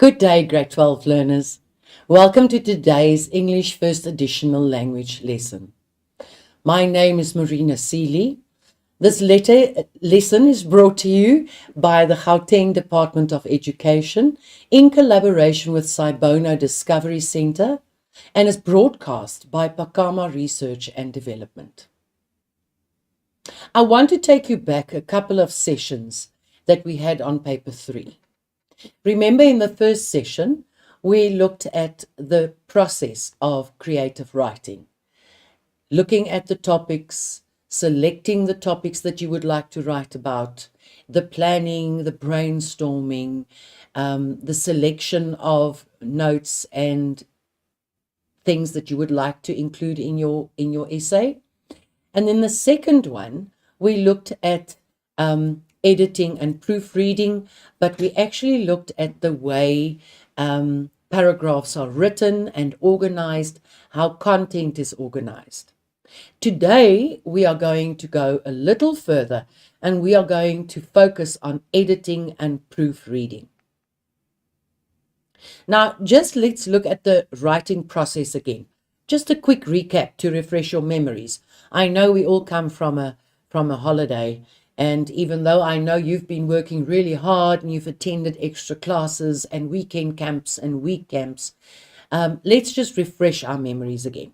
Good day, grade 12 learners. Welcome to today's English First Additional Language lesson. My name is Marina Seeley. This lesson is brought to you by the Gauteng Department of Education in collaboration with Saibono Discovery Centre and is broadcast by Pakama Research and Development. I want to take you back a couple of sessions that we had on paper 3. Remember, in the first session, we looked at the process of creative writing, looking at the topics, selecting the topics that you would like to write about, the planning, the brainstorming, the selection of notes and things that you would like to include in your essay. And then the second one, we looked at editing and proofreading, but we actually looked at the way paragraphs are written and organized, how content is organized. Today, we are going to go a little further and we are going to focus on editing and proofreading. Now, just let's look at the writing process again. Just a quick recap to refresh your memories. I know we all come from a holiday, and even though I know you've been working really hard and you've attended extra classes and weekend camps and week camps, let's just refresh our memories again.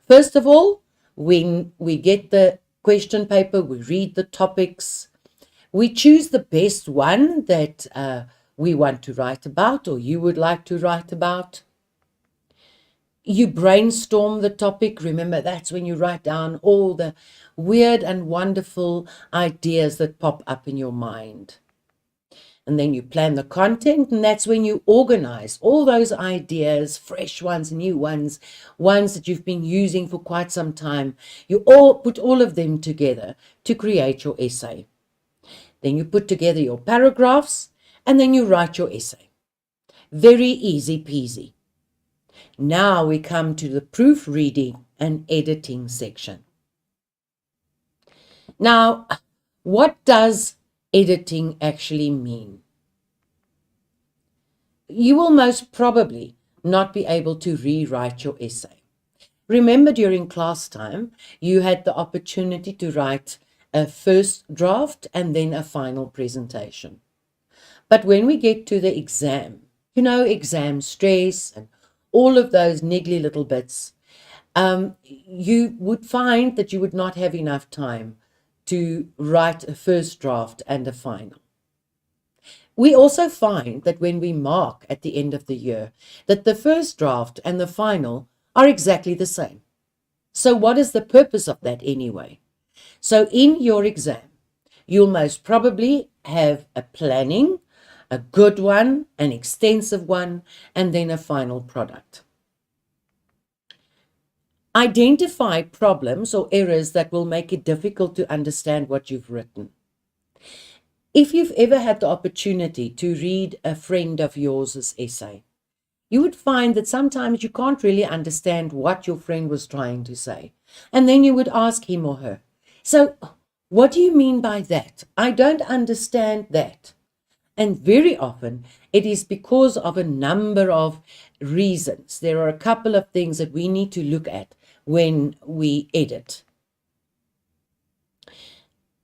First of all, when we get the question paper, we read the topics, we choose the best one that we want to write about or you would like to write about. You brainstorm the topic. Remember, that's when you write down all the weird and wonderful ideas that pop up in your mind. And then you plan the content, and that's when you organize all those ideas, fresh ones, new ones, ones that you've been using for quite some time. You all put all of them together to create your essay. Then you put together your paragraphs, and then you write your essay. Very easy peasy. Now we come to the proofreading and editing section. Now, what does editing actually mean? You will most probably not be able to rewrite your essay. Remember, during class time, you had the opportunity to write a first draft and then a final presentation. But when we get to the exam, you know, exam stress and all of those niggly little bits, you would find that you would not have enough time to write a first draft and a final. We also find that when we mark at the end of the year, that the first draft and the final are exactly the same. So what is the purpose of that anyway? So in your exam, you'll most probably have a planning, a good one, an extensive one, and then a final product. Identify problems or errors that will make it difficult to understand what you've written. If you've ever had the opportunity to read a friend of yours' essay, you would find that sometimes you can't really understand what your friend was trying to say. And then you would ask him or her, so what do you mean by that? I don't understand that. And very often it is because of a number of reasons. There are a couple of things that we need to look at when we edit.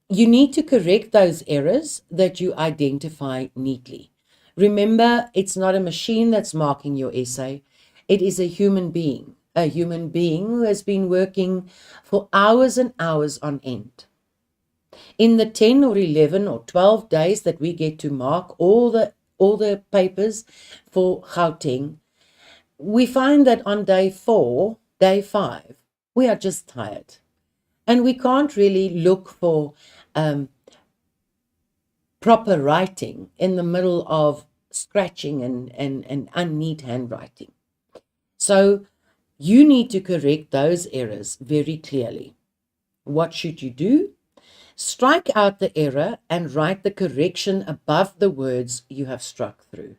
You need to correct those errors that you identify neatly. Remember, it's not a machine that's marking your essay. It is a human being who has been working for hours and hours on end. In the 10 or 11 or 12 days that we get to mark all the papers for Gauteng, we find that on day 4, day 5, we are just tired. And we can't really look for proper writing in the middle of scratching and unneat handwriting. So you need to correct those errors very clearly. What should you do? Strike out the error and write the correction above the words you have struck through.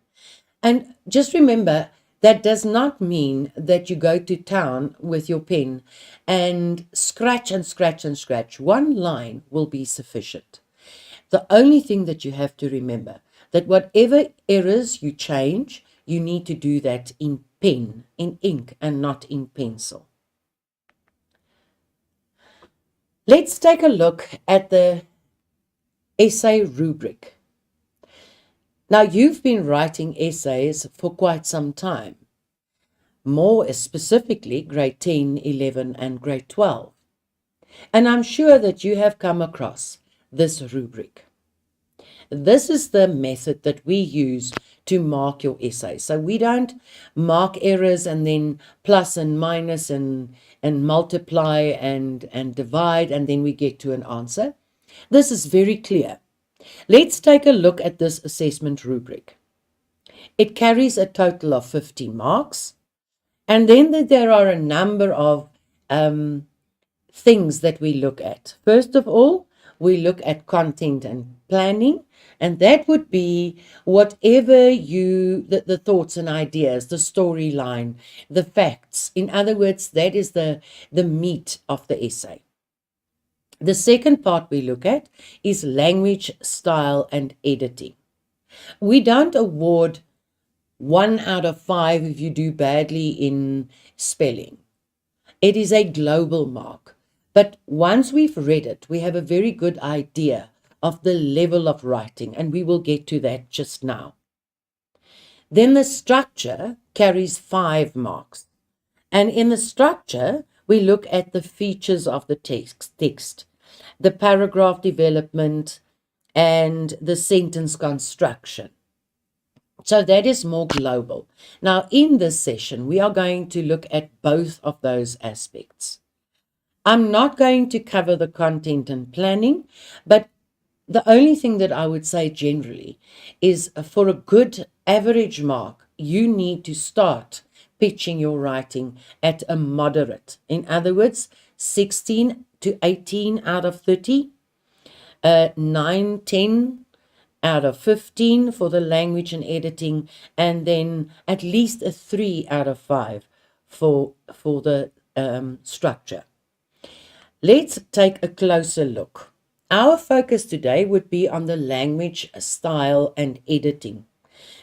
And just remember, that does not mean that you go to town with your pen and scratch and scratch and scratch. One line will be sufficient. The only thing that you have to remember, that whatever errors you change, you need to do that in pen, in ink, and not in pencil. Let's take a look at the essay rubric. Now, you've been writing essays for quite some time, more specifically grade 10, 11, and grade 12. And I'm sure that you have come across this rubric. This is the method that we use to mark your essay. So we don't mark errors and then plus and minus and multiply and divide, and then we get to an answer. This is very clear. Let's take a look at this assessment rubric. It carries a total of 50 marks, and then there are a number of things that we look at. First of all, we look at content and planning, and that would be whatever the thoughts and ideas, the storyline, the facts. In other words, that is the meat of the essay. The second part we look at is language, style, and editing. We don't award 1 out of 5 if you do badly in spelling. It is a global mark. But once we've read it, we have a very good idea of the level of writing, and we will get to that just now. Then the structure carries 5 marks. And in the structure, we look at the features of the text, the paragraph development, and the sentence construction. So that is more global. Now, in this session, we are going to look at both of those aspects. I'm not going to cover the content and planning, but the only thing that I would say generally is for a good average mark, you need to start pitching your writing at a moderate. In other words, 16 to 18 out of 30, 9, 10 out of 15 for the language and editing, and then at least a 3 out of 5 for the structure. Let's take a closer look. Our focus today would be on the language, style, and editing.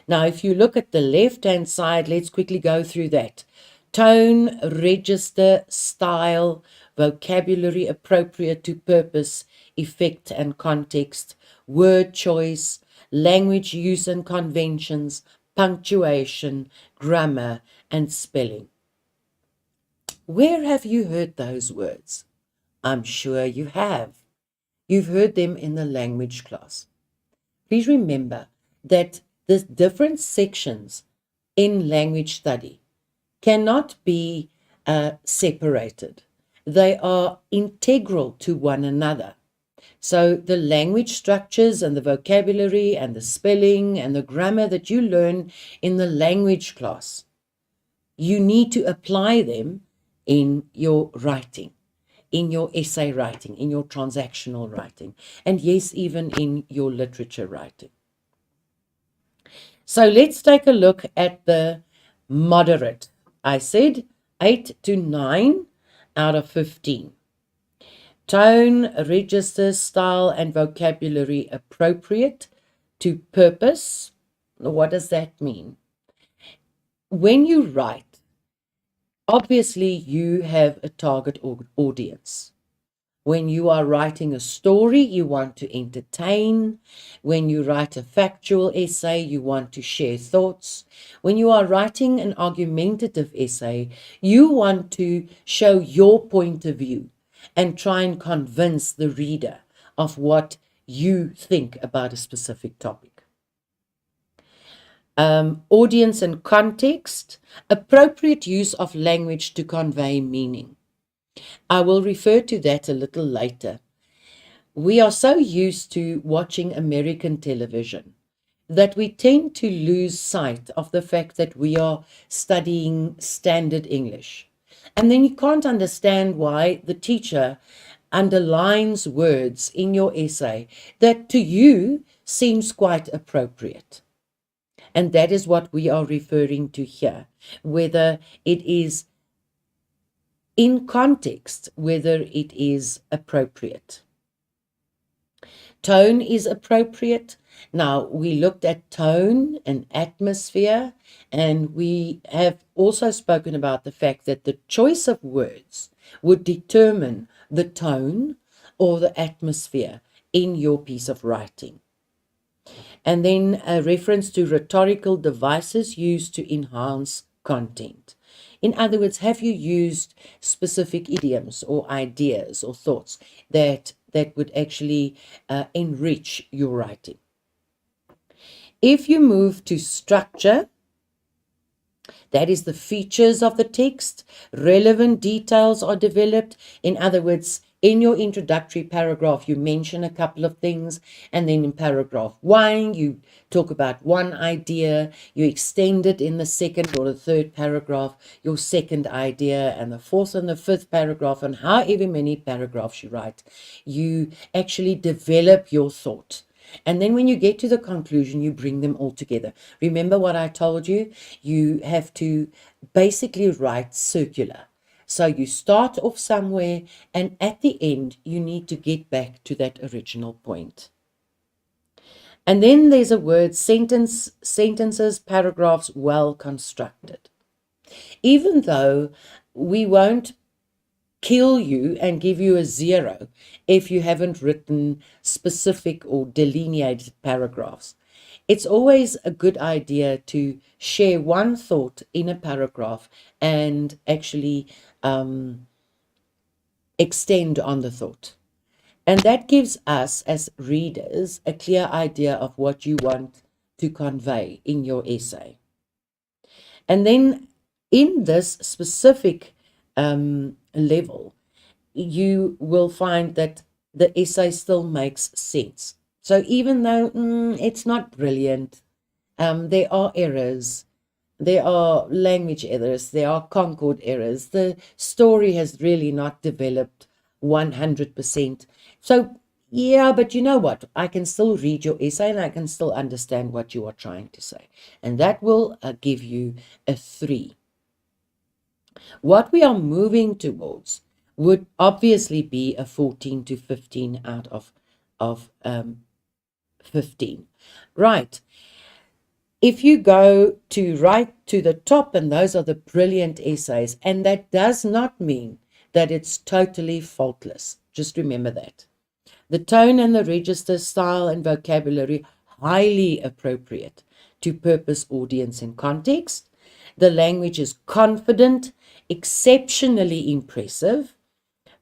Now, if you look at the left-hand side, let's quickly go through that. Tone, register, style, vocabulary appropriate to purpose, effect and context, word choice, language use and conventions, punctuation, grammar, and spelling. Where have you heard those words? I'm sure you have. You've heard them in the language class. Please remember that the different sections in language study cannot be separated. They are integral to one another. So the language structures and the vocabulary and the spelling and the grammar that you learn in the language class, you need to apply them in your writing, in your essay writing, in your transactional writing, and yes, even in your literature writing. So let's take a look at the moderate. I said 8 to 9 out of 15. Tone, register, style, and vocabulary appropriate to purpose. What does that mean? When you write, obviously you have a target audience. When you are writing a story, you want to entertain. When you write a factual essay, you want to share thoughts. When you are writing an argumentative essay, you want to show your point of view and try and convince the reader of what you think about a specific topic. Audience and context, appropriate use of language to convey meaning. I will refer to that a little later. We are so used to watching American television that we tend to lose sight of the fact that we are studying standard English. And then you can't understand why the teacher underlines words in your essay that to you seems quite appropriate. And that is what we are referring to here, whether it is in context, whether it is appropriate. Tone is appropriate, Now, we looked at tone and atmosphere, and we have also spoken about the fact that the choice of words would determine the tone or the atmosphere in your piece of writing. And then a reference to rhetorical devices used to enhance content. In other words, have you used specific idioms or ideas or thoughts that would actually enrich your writing? If you move to structure, that is the features of the text, relevant details are developed. In other words, in your introductory paragraph, you mention a couple of things, and then in paragraph 1, you talk about one idea, you extend it in the second or the third paragraph, your second idea, and the fourth and the fifth paragraph, and however many paragraphs you write, you actually develop your thought. And then when you get to the conclusion, you bring them all together. Remember what I told you? You have to basically write circular. So you start off somewhere, and at the end, you need to get back to that original point. And then there's a word, sentences, paragraphs, well constructed. Even though we won't kill you and give you a 0 if you haven't written specific or delineated paragraphs. It's always a good idea to share one thought in a paragraph and actually extend on the thought. And that gives us as readers a clear idea of what you want to convey in your essay. And then in this specific level, you will find that the essay still makes sense. So even though it's not brilliant, there are errors, there are language errors, there are concord errors, the story has really not developed 100%. So yeah, but you know what? I can still read your essay and I can still understand what you are trying to say. And that will give you a 3. What we are moving towards would obviously be a 14 to 15 out of 15. Right. If you go to right to the top, and those are the brilliant essays, and that does not mean that it's totally faultless. Just remember that. The tone and the register, style and vocabulary, highly appropriate to purpose, audience, and context. The language is confident, exceptionally impressive,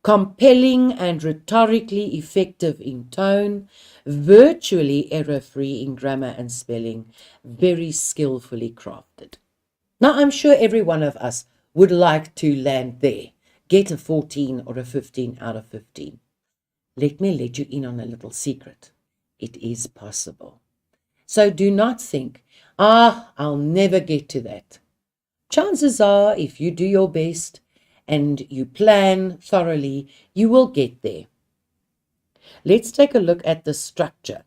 compelling and rhetorically effective in tone, virtually error-free in grammar and spelling, very skillfully crafted. Now, I'm sure every one of us would like to land there, get a 14 or a 15 out of 15. Let me let you in on a little secret. It is possible. So do not think, I'll never get to that. Chances are, if you do your best and you plan thoroughly, you will get there. Let's take a look at the structure.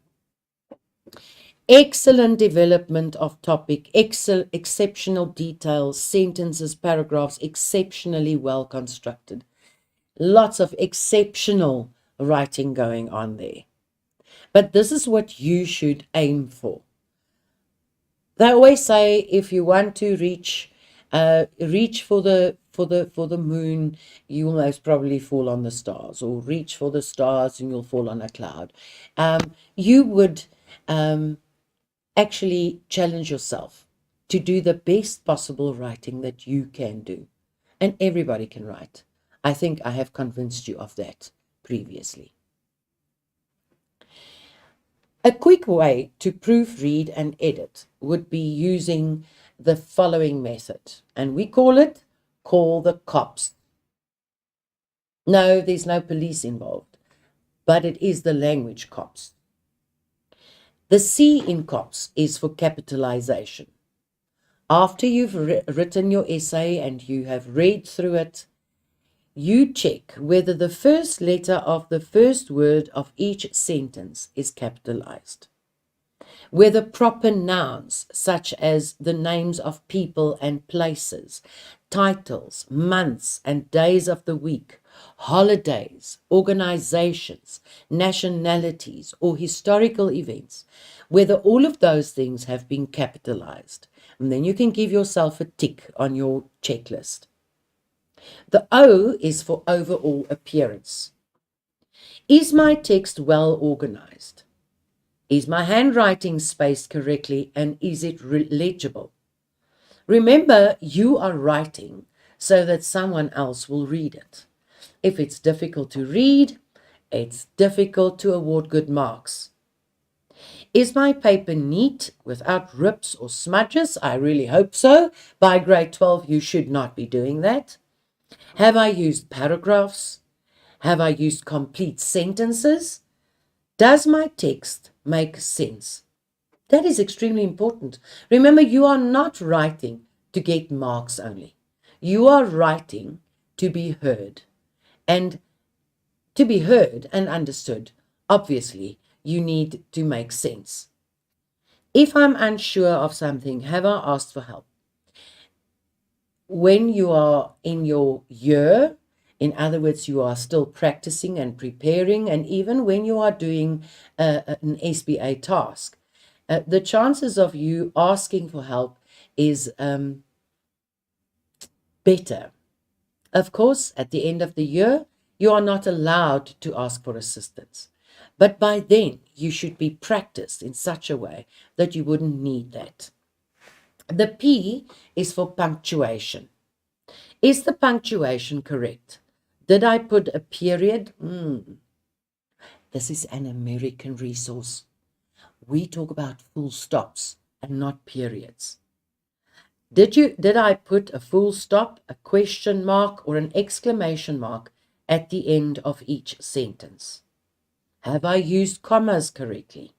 Excellent development of topic, exceptional details, sentences, paragraphs, exceptionally well constructed. Lots of exceptional writing going on there. But this is what you should aim for. They always say if you want to reach for the moon, you will most probably fall on the stars, or reach for the stars and you'll fall on a cloud. You would actually challenge yourself to do the best possible writing that you can do. And everybody can write. I think I have convinced you of that previously. A quick way to proofread and edit would be using the following method, and we call the cops. No, there's no police involved, but it is the language cops. The C in cops is for capitalization. After you've written your essay and you have read through it, you check whether the first letter of the first word of each sentence is capitalized, whether proper nouns such as the names of people and places, titles, months, and days of the week holidays, organizations, nationalities, or historical events, whether all of those things have been capitalized. And then you can give yourself a tick on your checklist. The O is for overall appearance. Is my text well organized? Is my handwriting spaced correctly, and is it legible? Remember, you are writing so that someone else will read it. If it's difficult to read, it's difficult to award good marks. Is my paper neat without rips or smudges? I really hope so. By grade 12, you should not be doing that. Have I used paragraphs? Have I used complete sentences? Does my text make sense? That is extremely important. Remember, you are not writing to get marks only. You are writing to be heard. And to be heard and understood, obviously, you need to make sense. If I'm unsure of something, have I asked for help? When you are in your year, in other words, you are still practicing and preparing, and even when you are doing an SBA task, the chances of you asking for help is better. Of course, at the end of the year, you are not allowed to ask for assistance. But by then, you should be practiced in such a way that you wouldn't need that. The P is for punctuation. Is the punctuation correct? Did I put a period? This is an American resource. We talk about full stops and not periods. Did I put a full stop, a question mark, or an exclamation mark at the end of each sentence? Have I used commas correctly?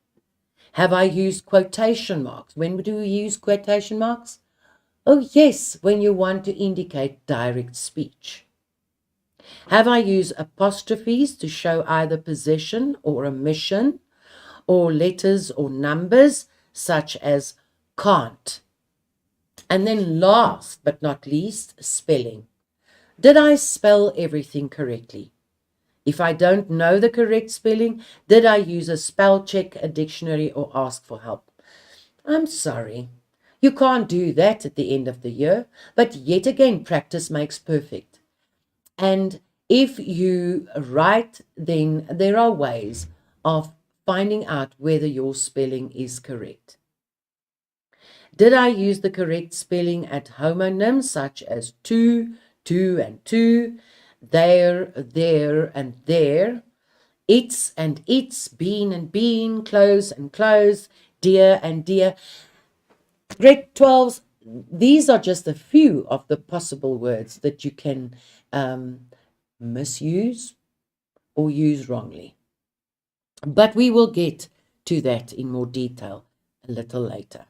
Have I used quotation marks? When do we use quotation marks? Oh yes, when you want to indicate direct speech. Have I used apostrophes to show either possession or omission, or letters or numbers such as can't? And then last but not least, spelling. Did I spell everything correctly? If I don't know the correct spelling, did I use a spell check, a dictionary, or ask for help? I'm sorry. You can't do that at the end of the year, but yet again, practice makes perfect. And if you write, then there are ways of finding out whether your spelling is correct. Did I use the correct spelling at homonyms such as to and to, there, and there, it's and its, been and been, close and close, dear and dear? Grade 12s, these are just a few of the possible words that you can misuse or use wrongly. But we will get to that in more detail a little later.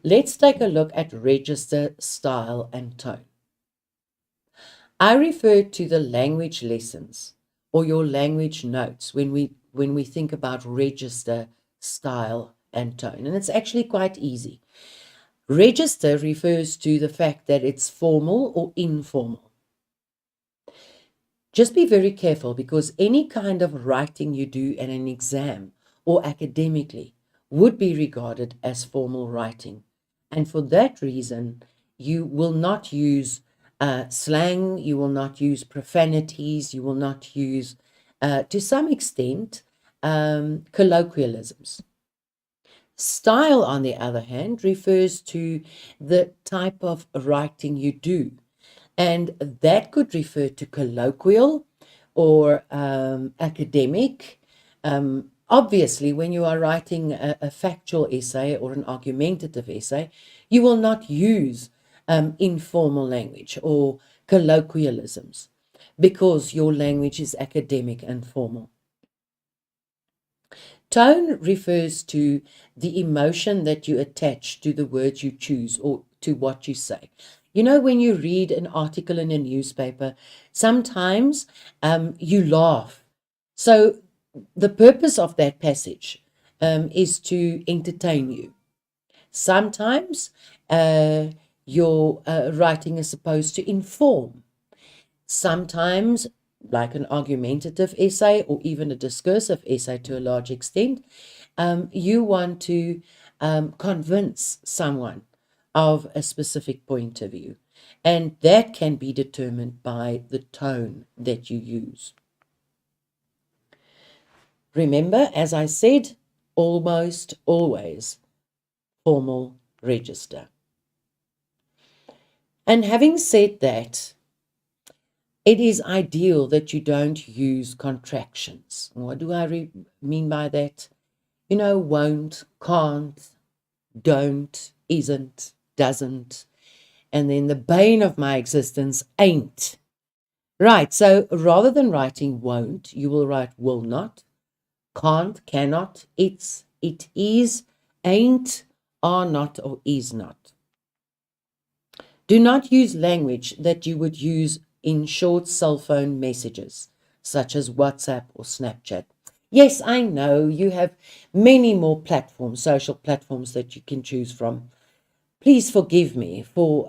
Let's take a look at register, style, and tone. I refer to the language lessons or your language notes when we think about register, style, and tone. And it's actually quite easy. Register refers to the fact that it's formal or informal. Just be very careful, because any kind of writing you do in an exam or academically would be regarded as formal writing. And for that reason, you will not use slang, you will not use profanities, you will not use, to some extent, colloquialisms. Style, on the other hand, refers to the type of writing you do. And that could refer to colloquial or academic. Obviously, when you are writing a factual essay or an argumentative essay, you will not use informal language or colloquialisms, because your language is academic and formal. Tone refers to the emotion that you attach to the words you choose or to what you say. You know, when you read an article in a newspaper, sometimes you laugh. So the purpose of that passage is to entertain you. Sometimes your writing is supposed to inform. Sometimes, like an argumentative essay or even a discursive essay to a large extent, you want to convince someone of a specific point of view. And that can be determined by the tone that you use. Remember, as I said, almost always formal register. And having said that, it is ideal that you don't use contractions. What do I mean by that? You know, won't, can't, don't, isn't, doesn't, and then the bane of my existence, ain't. Right, so rather than writing won't, you will write will not, can't, cannot, it's, it is, ain't, are not, or is not. Do not use language that you would use in short cell phone messages, such as WhatsApp or Snapchat. Yes, I know you have many more platforms, social platforms that you can choose from. Please forgive me for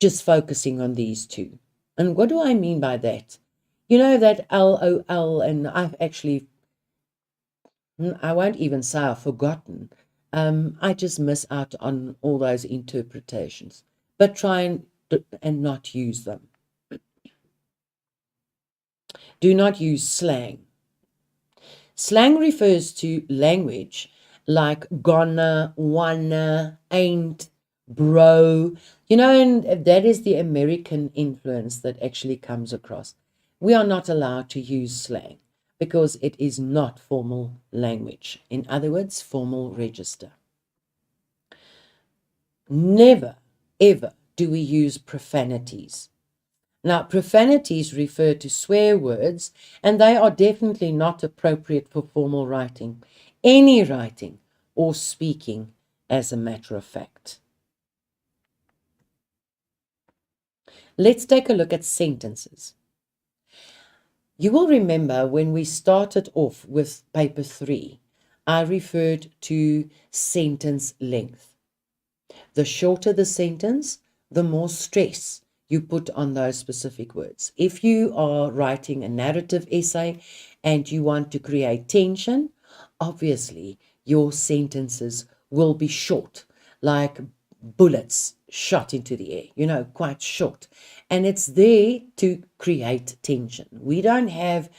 just focusing on these two. And what do I mean by that? You know that LOL, and I've actually, I won't even say I've forgotten. I just miss out on all those interpretations. But try and not use them. Do not use slang. Slang refers to language like gonna, wanna, ain't, bro. You know, and that is the American influence that actually comes across. We are not allowed to use slang because it is not formal language. In other words, formal register. Never, ever do we use profanities. Now, profanities refer to swear words, and they are definitely not appropriate for formal writing, any writing or speaking, as a matter of fact. Let's take a look at sentences. You will remember when we started off with paper 3, I referred to sentence length. The shorter the sentence, the more stress you put on those specific words. If you are writing a narrative essay and you want to create tension, obviously your sentences will be short, like bullets shot into the air, you know, quite short. And it's there to create tension. We don't have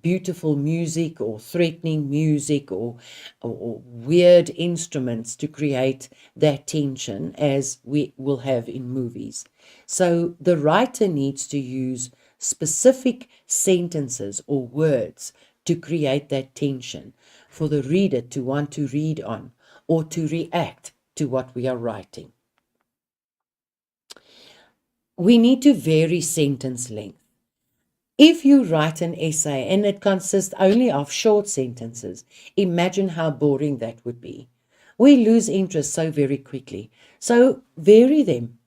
beautiful music or threatening music or weird instruments to create that tension as we will have in movies. So the writer needs to use specific sentences or words to create that tension for the reader to want to read on or to react to what we are writing. We need to vary sentence length. If you write an essay and it consists only of short sentences, imagine how boring that would be. We lose interest so very quickly. So vary them.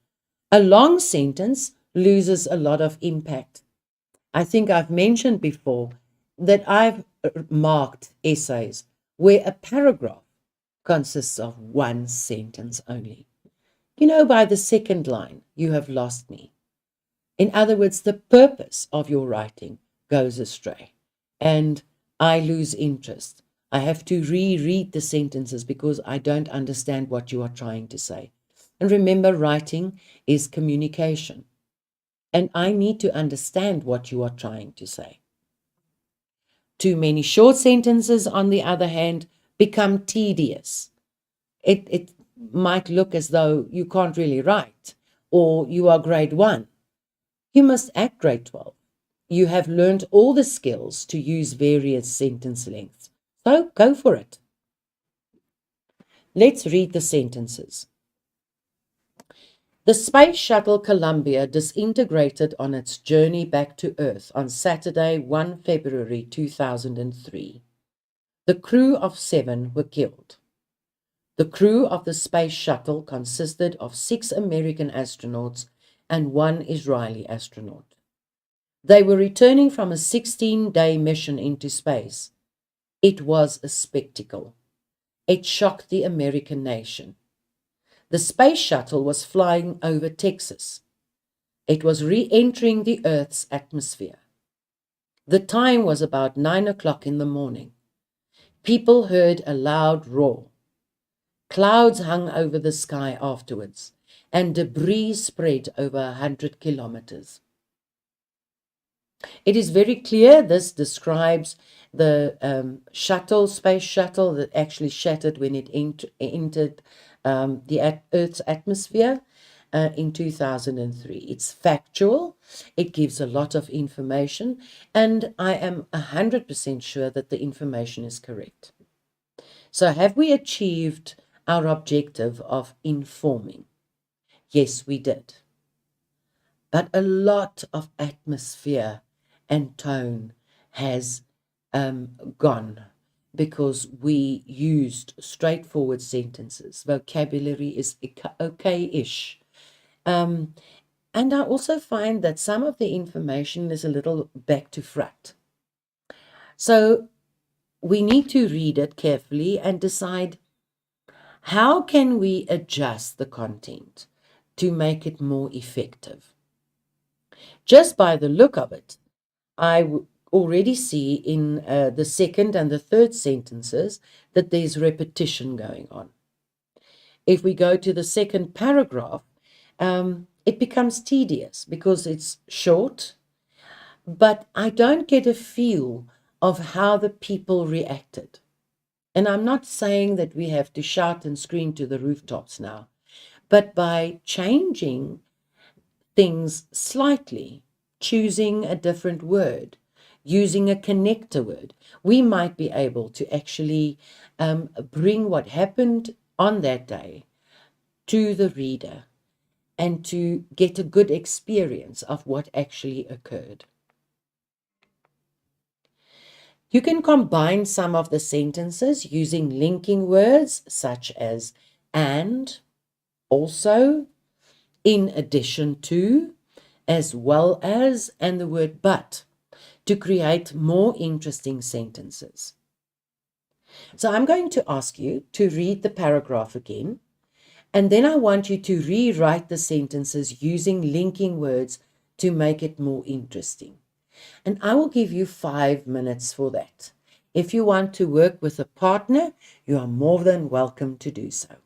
A long sentence loses a lot of impact. I think I've mentioned before that I've marked essays where a paragraph consists of one sentence only. You know, by the second line, you have lost me. In other words, the purpose of your writing goes astray and I lose interest. I have to reread the sentences because I don't understand what you are trying to say. And remember, writing is communication. And I need to understand what you are trying to say. Too many short sentences, on the other hand, become tedious. It might look as though you can't really write or you are grade 1. You must act grade 12. You have learned all the skills to use various sentence lengths. So go for it. Let's read the sentences. The Space Shuttle Columbia disintegrated on its journey back to Earth on Saturday, 1 February 2003. The crew of 7 were killed. The crew of the Space Shuttle consisted of 6 American astronauts and 1 Israeli astronaut. They were returning from a 16-day mission into space. It was a spectacle. It shocked the American nation. The space shuttle was flying over Texas. It was re-entering the Earth's atmosphere. The time was about 9 o'clock in the morning. People heard a loud roar. Clouds hung over the sky afterwards, and debris spread over 100 kilometers. It is very clear this describes the space shuttle that actually shattered when it entered the Earth's atmosphere in 2003. It's factual, it gives a lot of information, and I am 100% sure that the information is correct. So have we achieved our objective of informing? Yes, we did. But a lot of atmosphere and tone has gone because we used straightforward sentences. Vocabulary is okay-ish. And I also find that some of the information is a little back to front. So we need to read it carefully and decide, how can we adjust the content to make it more effective? Just by the look of it, I already see in the second and the third sentences that there's repetition going on. If we go to the second paragraph, it becomes tedious because it's short, but I don't get a feel of how the people reacted. And I'm not saying that we have to shout and scream to the rooftops now, but by changing things slightly, choosing a different word, using a connector word, we might be able to actually bring what happened on that day to the reader and to get a good experience of what actually occurred. You can combine some of the sentences using linking words such as and, also, in addition to, as well as, and the word but, to create more interesting sentences. So I'm going to ask you to read the paragraph again, and then I want you to rewrite the sentences using linking words to make it more interesting. And I will give you 5 minutes for that. If you want to work with a partner, you are more than welcome to do so.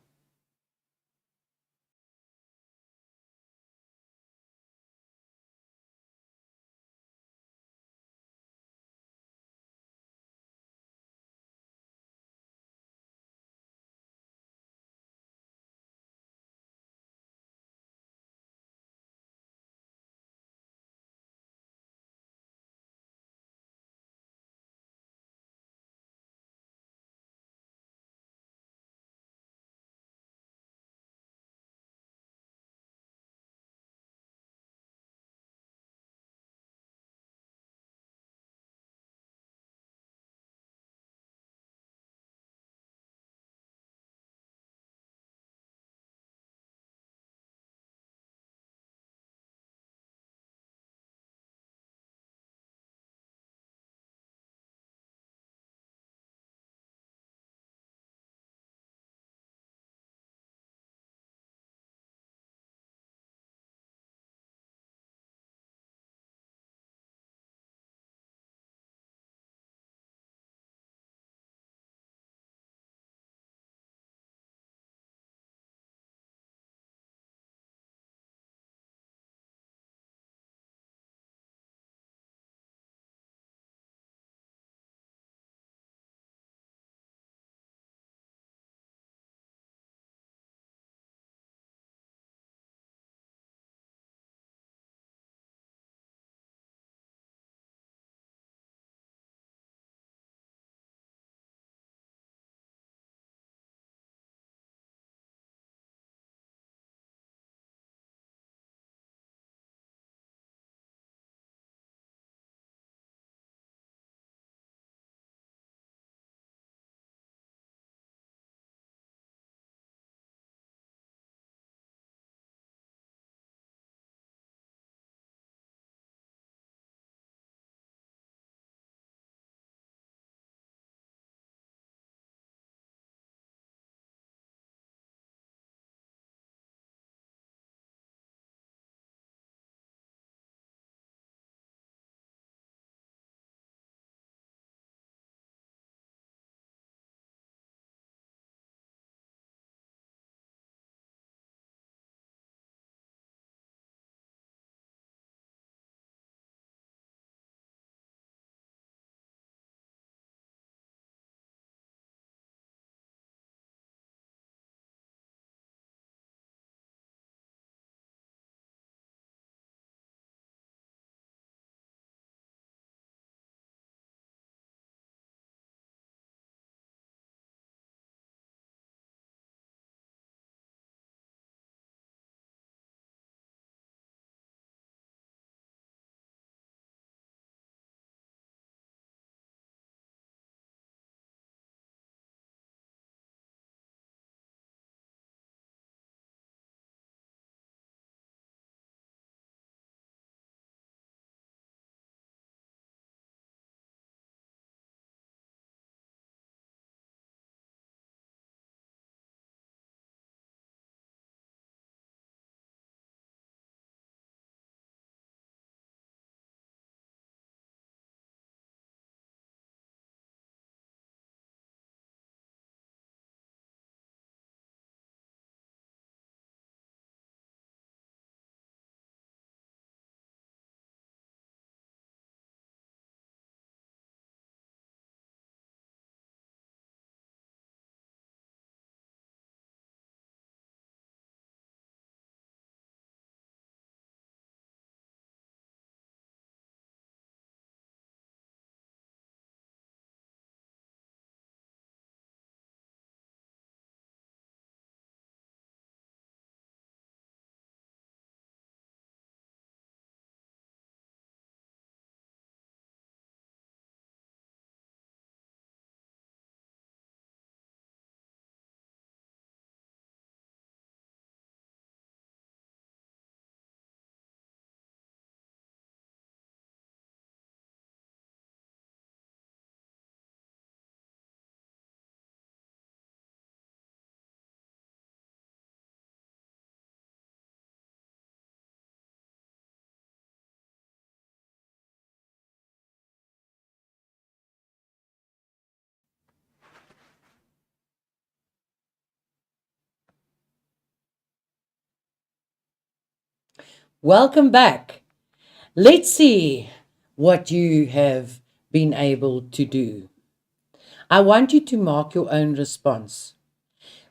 Welcome back. Let's see what you have been able to do. I want you to mark your own response.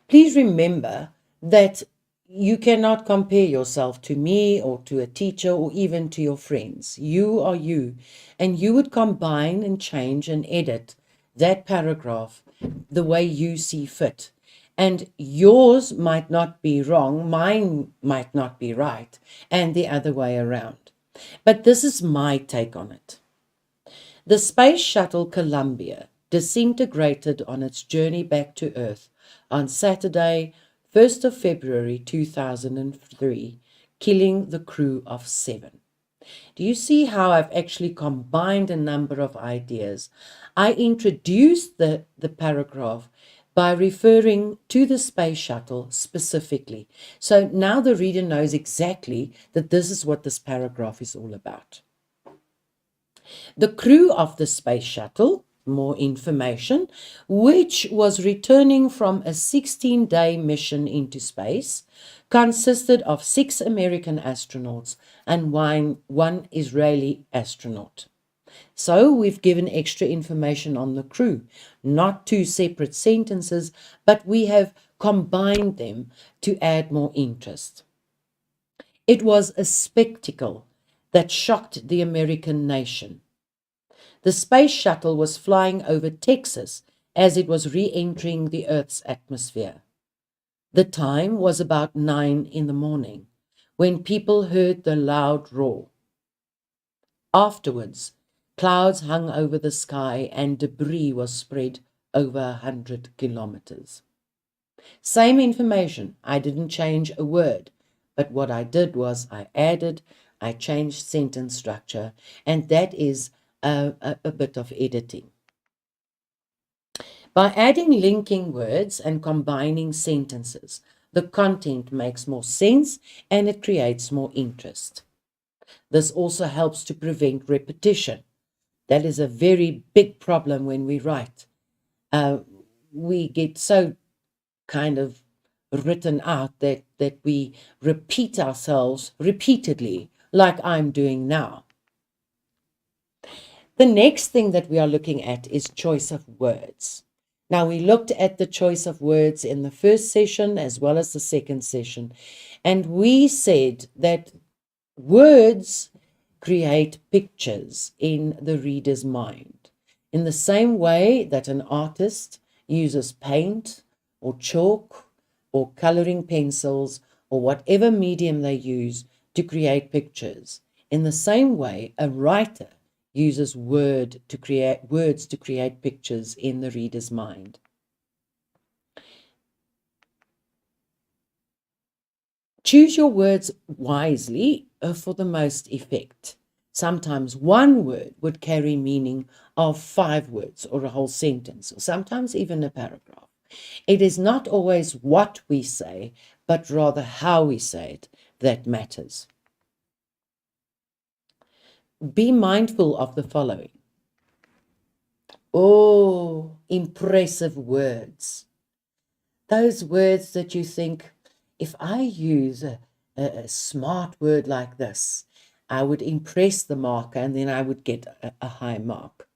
Please remember that you cannot compare yourself to me or to a teacher or even to your friends. You are you, and you would combine and change and edit that paragraph the way you see fit. And yours might not be wrong, mine might not be right, and the other way around. But this is my take on it. The space shuttle Columbia disintegrated on its journey back to Earth on Saturday, 1st of February 2003, killing the crew of 7. Do you see how I've actually combined a number of ideas? I introduced the paragraph by referring to the space shuttle specifically. So now the reader knows exactly that this is what this paragraph is all about. The crew of the space shuttle, more information, which was returning from a 16-day mission into space, consisted of 6 American astronauts and one Israeli astronaut. So we've given extra information on the crew, not 2 separate sentences, but we have combined them to add more interest. It was a spectacle that shocked the American nation. The space shuttle was flying over Texas as it was re-entering the Earth's atmosphere. The time was about 9 in the morning when people heard the loud roar. Afterwards, clouds hung over the sky and debris was spread over 100 kilometers. Same information. I didn't change a word, but what I did was I changed sentence structure, and that is a bit of editing. By adding linking words and combining sentences, the content makes more sense and it creates more interest. This also helps to prevent repetition. That is a very big problem when we write. We get so kind of written out that we repeat ourselves repeatedly, like I'm doing now. The next thing that we are looking at is choice of words. Now, we looked at the choice of words in the first session as well as the second session, and we said that words create pictures in the reader's mind. In the same way that an artist uses paint or chalk or coloring pencils or whatever medium they use to create pictures, in the same way a writer uses words to create pictures in the reader's mind. Choose your words wisely for the most effect. Sometimes one word would carry meaning of 5 words or a whole sentence, or sometimes even a paragraph. It is not always what we say, but rather how we say it that matters. Be mindful of the following. Oh, impressive words. Those words that you think, if I use a smart word like this, I would impress the marker and then I would get a high mark.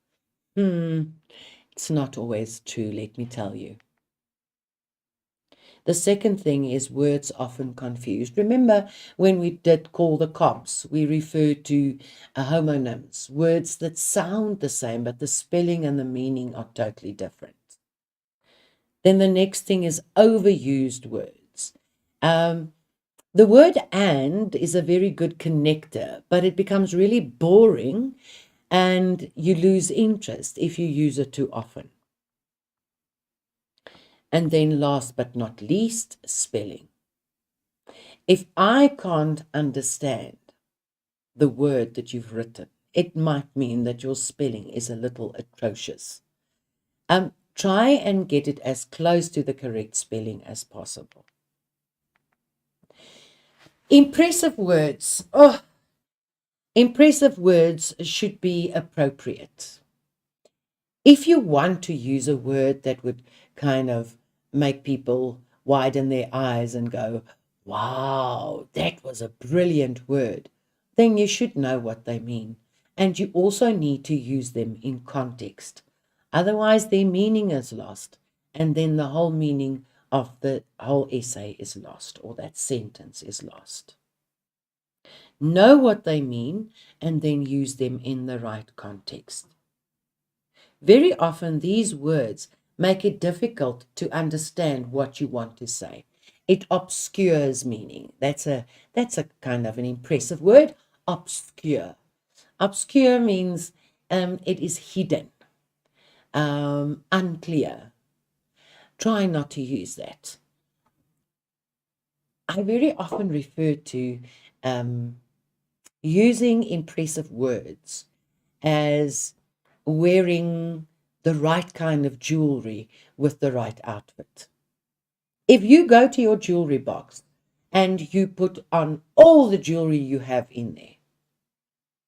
It's not always true, let me tell you. The second thing is words often confused. Remember when we did call the cops, we referred to homonyms, words that sound the same, but the spelling and the meaning are totally different. Then the next thing is overused words. The word and is a very good connector, but it becomes really boring and you lose interest if you use it too often. And then last but not least, spelling. If I can't understand the word that you've written, it might mean that your spelling is a little atrocious. Try and get it as close to the correct spelling as possible. Impressive words. Impressive words should be appropriate. If you want to use a word that would kind of make people widen their eyes and go, Wow, that was a brilliant word. Then you should know what they mean. And you also need to use them in context. Otherwise, their meaning is lost. And then the whole meaning of the whole essay is lost, or that sentence is lost. Know what they mean and then use them in the right context. Very often, these words make it difficult to understand what you want to say. It obscures meaning. That's a kind of an impressive word. Obscure. Obscure means it is hidden, unclear. Try not to use that. I very often refer to using impressive words as wearing the right kind of jewelry with the right outfit. If you go to your jewelry box and you put on all the jewelry you have in there,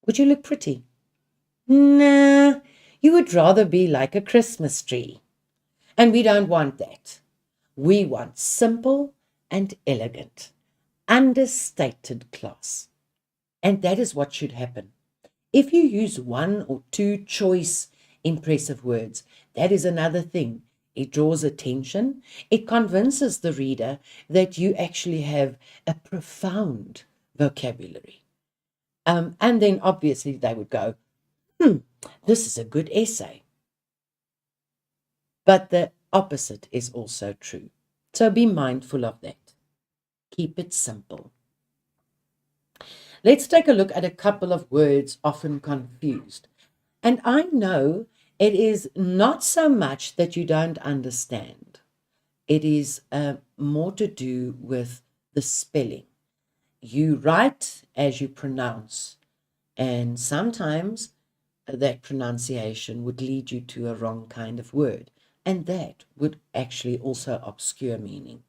would you look pretty? Nah, you would rather be like a Christmas tree. And we don't want that. We want simple and elegant, understated class. And that is what should happen. If you use one or two choice impressive words, that is another thing. It draws attention. It convinces the reader that you actually have a profound vocabulary. And then obviously they would go, this is a good essay. But the opposite is also true. So be mindful of that. Keep it simple. Let's take a look at a couple of words often confused. And I know it is not so much that you don't understand. It is more to do with the spelling. You write as you pronounce, and sometimes that pronunciation would lead you to a wrong kind of word, and that would actually also obscure meaning.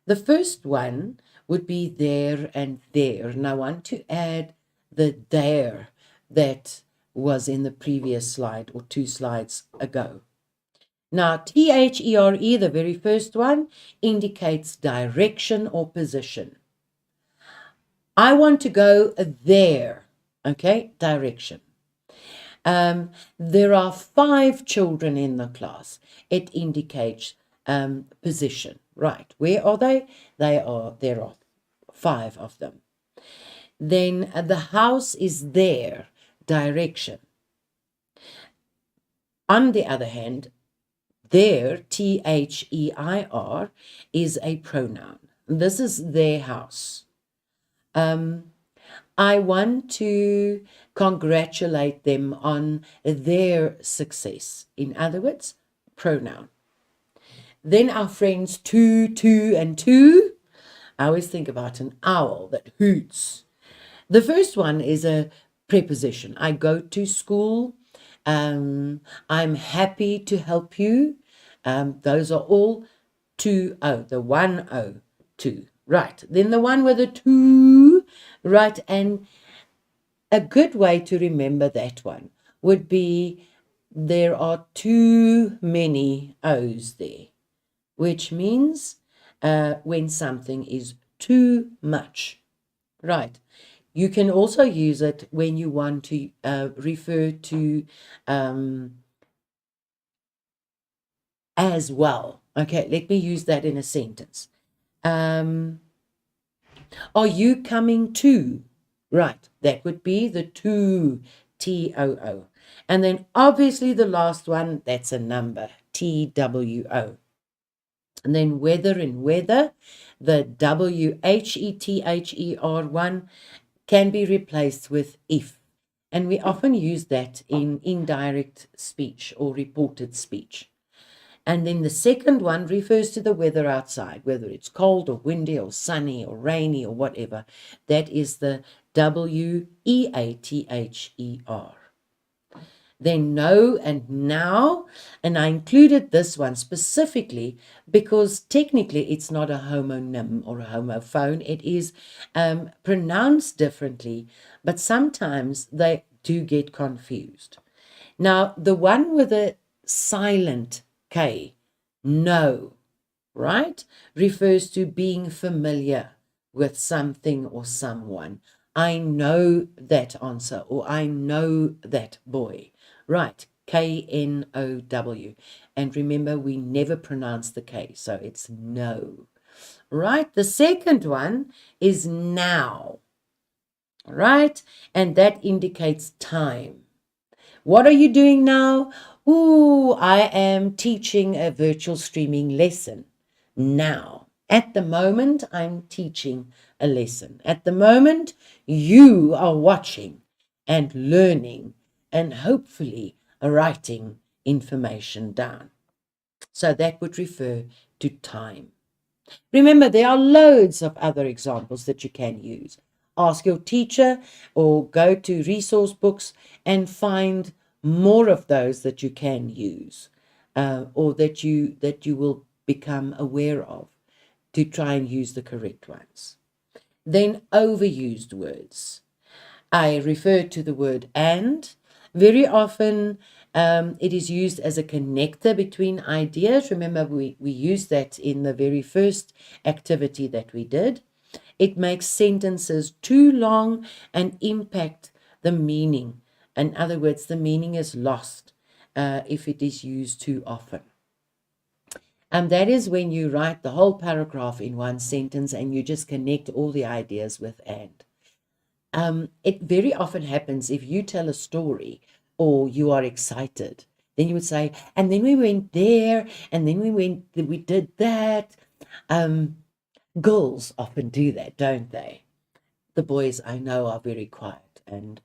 The first one would be there and there. And I want to add the there that was in the previous slide or two slides ago. Now, THERE, the very first one, indicates direction or position. I want to go there, okay, direction. There are 5 children in the class. It indicates position. Right, where are they? There are 5 of them. Then the house is there, direction. On the other hand, there, THEIR, is a pronoun. This is their house. I want to congratulate them on their success. In other words, pronoun. Then our friends two, and two. I always think about an owl that hoots. The first one is a preposition. I go to school. I'm happy to help you. Those are all 2-0, the 1-0, 2. Right, then the one with the 2, right, and a good way to remember that one would be there are too many O's there, which means when something is too much. Right. You can also use it when you want to refer to as well. Okay, let me use that in a sentence. Are you coming to? Right, that would be the to, TOO. And then obviously the last one, that's a number, TWO. And then whether in weather, the WHETHER one can be replaced with if. And we often use that in indirect speech or reported speech. And then the second one refers to the weather outside, whether it's cold or windy or sunny or rainy or whatever. That is the WEATHER. Then no and now, and I included this one specifically because technically it's not a homonym or a homophone. It is pronounced differently, but sometimes they do get confused. Now, the one with a silent K, no, right, refers to being familiar with something or someone. I know that answer, or I know that boy. Right, K-N-O-W. And remember, we never pronounce the K, so it's no. Right, the second one is now. Right, and that indicates time. What are you doing now? Ooh, I am teaching a virtual streaming lesson now. At the moment, I'm teaching a lesson. At the moment, you are watching and learning and hopefully writing information down. So that would refer to time. Remember, there are loads of other examples that you can use. Ask your teacher or go to resource books and find more of those that you can use or that you will become aware of to try and use the correct ones. Then overused words. I refer to the word and. Very often it is used as a connector between ideas. Remember, we used that in the very first activity that we did. It makes sentences too long and impact the meaning. In other words, the meaning is lost if it is used too often. And that is when you write the whole paragraph in one sentence and you just connect all the ideas with and. It very often happens if you tell a story or you are excited, then you would say, and then we went there, and then we did that. Girls often do that, don't they? The boys I know are very quiet and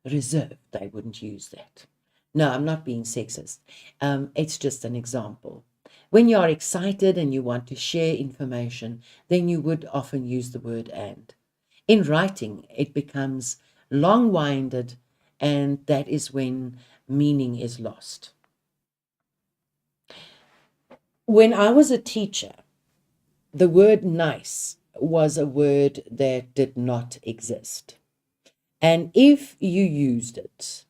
reserved. They wouldn't use that. No, I'm not being sexist. It's just an example. When you are excited and you want to share information, then you would often use the word and. In writing, it becomes long-winded, and that is when meaning is lost. When I was a teacher, the word nice was a word that did not exist. And if you used it,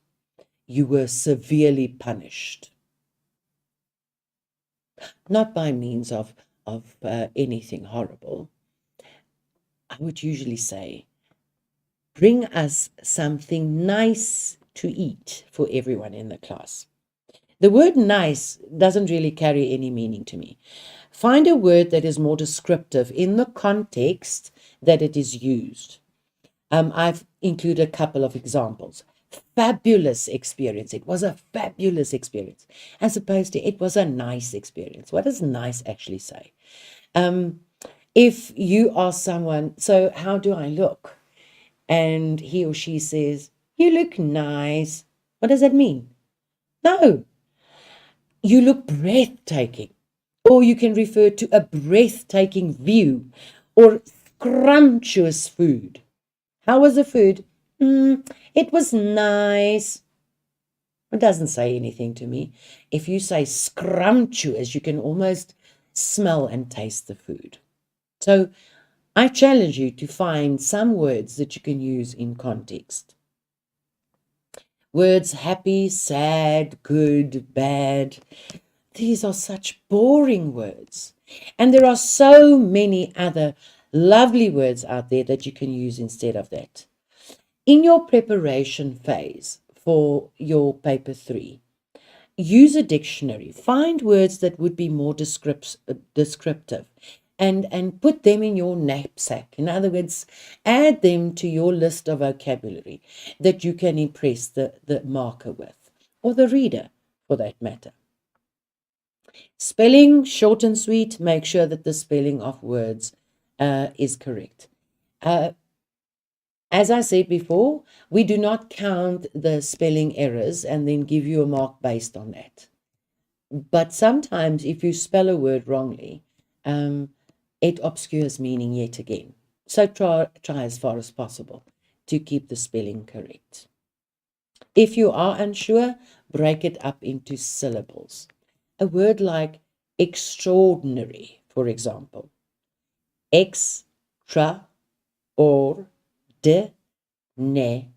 you were severely punished. Not by means of anything horrible. I would usually say, bring us something nice to eat for everyone in the class. The word nice doesn't really carry any meaning to me. Find a word that is more descriptive in the context that it is used. I've included a couple of examples. Fabulous experience. It was a fabulous experience, as opposed to it was a nice experience. What does nice actually say? If you ask someone, so how do I look? And he or she says, you look nice. What does that mean? No, you look breathtaking. Or you can refer to a breathtaking view or scrumptious food. How was the food? It was nice. It doesn't say anything to me. If you say scrumptious, you can almost smell and taste the food. So I challenge you to find some words that you can use in context. Words happy, sad, good, bad. These are such boring words. And there are so many other lovely words out there that you can use instead of that. In your preparation phase for your paper 3, use a dictionary. Find words that would be more descriptive and put them in your knapsack. In other words, add them to your list of vocabulary that you can impress the marker with, or the reader for that matter. Spelling, short and sweet. Make sure that the spelling of words is correct. As I said before, we do not count the spelling errors and then give you a mark based on that. But sometimes if you spell a word wrongly, it obscures meaning yet again. So try as far as possible to keep the spelling correct. If you are unsure, break it up into syllables. A word like extraordinary, for example. Extra or de ne